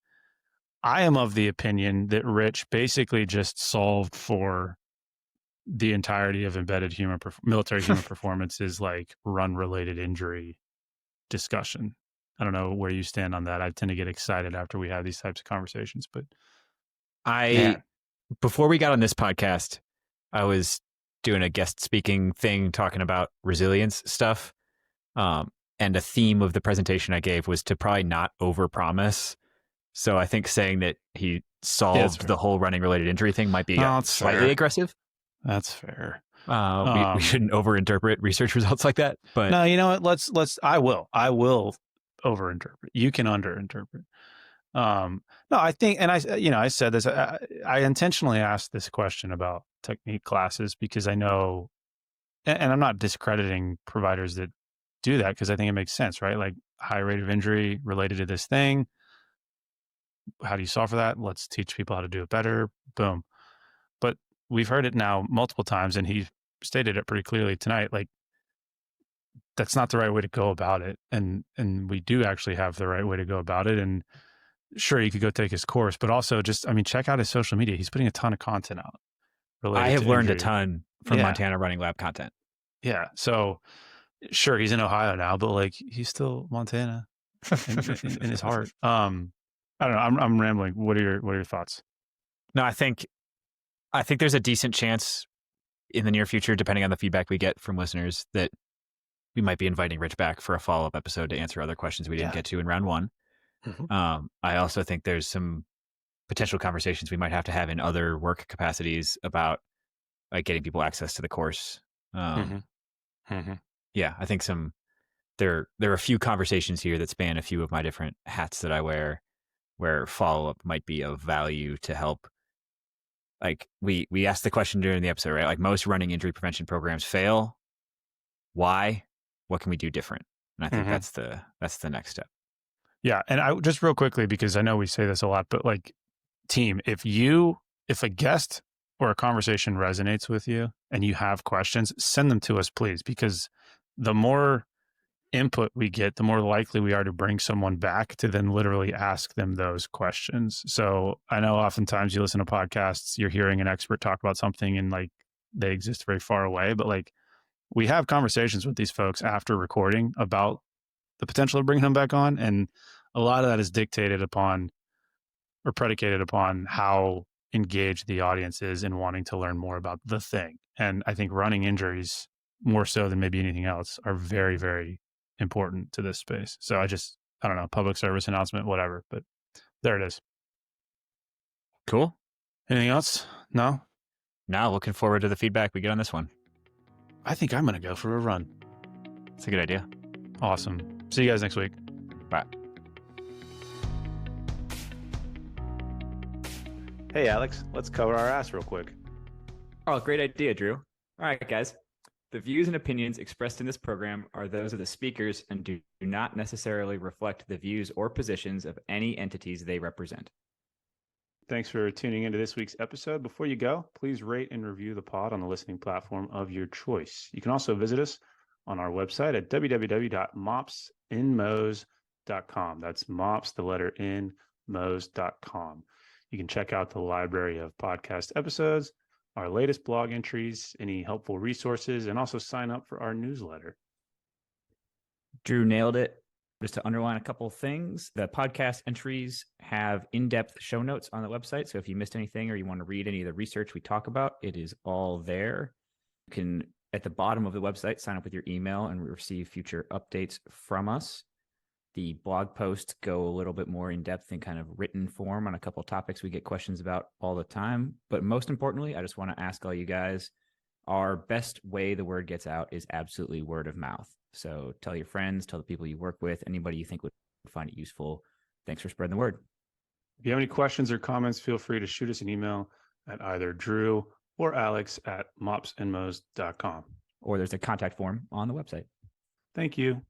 I am of the opinion that Rich basically just solved for the entirety of embedded military human performance is like run related injury discussion. I don't know where you stand on that. I tend to get excited after we have these types of conversations, but before we got on this podcast, I was doing a guest speaking thing talking about resilience stuff. And a theme of the presentation I gave was to probably not overpromise. So I think saying that he solved the whole running related injury thing might be slightly aggressive. That's fair. We shouldn't overinterpret research results like that. But no, you know what? I will overinterpret. You can underinterpret. No, I think, and I said this, I intentionally asked this question about technique classes because I know, and I'm not discrediting providers that do that because I think it makes sense, right? Like high rate of injury related to this thing. How do you solve for that? Let's teach people how to do it better. Boom. But we've heard it now multiple times and he stated it pretty clearly tonight. Like that's not the right way to go about it. And we do actually have the right way to go about it. And sure, you could go take his course, but also just, check out his social media. He's putting a ton of content out. I have learned a ton from Montana Running Lab content. Yeah. So sure, he's in Ohio now, but like he's still Montana in his heart. I don't know. I'm rambling. What are your thoughts? No, I think there's a decent chance in the near future, depending on the feedback we get from listeners, that we might be inviting Rich back for a follow-up episode to answer other questions we didn't get to in round one. Mm-hmm. I also think there's some potential conversations we might have to have in other work capacities about like getting people access to the course. Yeah, I think there are a few conversations here that span a few of my different hats that I wear, where follow-up might be of value to help. Like we asked the question during the episode, right? Like most running injury prevention programs fail. Why? What can we do different? And I think that's the next step. Yeah. And I just real quickly, because I know we say this a lot, but like team, if a guest or a conversation resonates with you and you have questions, send them to us, please, because the more input we get, the more likely we are to bring someone back to then literally ask them those questions. So I know oftentimes you listen to podcasts, you're hearing an expert talk about something and like they exist very far away, but like we have conversations with these folks after recording about the potential of bringing them back on. And a lot of that is dictated upon or predicated upon how engaged the audience is in wanting to learn more about the thing. And I think running injuries, more so than maybe anything else, are very, very important to this space. So I don't know, public service announcement, whatever, but there it is. Cool. Anything else? No? Now looking forward to the feedback we get on this one. I think I'm going to go for a run. It's a good idea. Awesome. See you guys next week. Bye. Hey, Alex, let's cover our ass real quick. Oh, great idea, Drew. All right, guys. The views and opinions expressed in this program are those of the speakers and do not necessarily reflect the views or positions of any entities they represent. Thanks for tuning into this week's episode. Before you go, please rate and review the pod on the listening platform of your choice. You can also visit us on our website at www.mopsinmos.com. That's mops, the letter N, mos.com. You can check out the library of podcast episodes, our latest blog entries, any helpful resources, and also sign up for our newsletter. Drew nailed it. Just to underline a couple of things, the podcast entries have in-depth show notes on the website. So if you missed anything or you want to read any of the research we talk about, it is all there. You can, at the bottom of the website, sign up with your email and receive future updates from us. The blog posts go a little bit more in depth in kind of written form on a couple of topics we get questions about all the time. But most importantly, I just want to ask all you guys, our best way the word gets out is absolutely word of mouth. So tell your friends, tell the people you work with, anybody you think would find it useful. Thanks for spreading the word. If you have any questions or comments, feel free to shoot us an email at either Drew or Alex at mopsinmos.com. Or there's a contact form on the website. Thank you.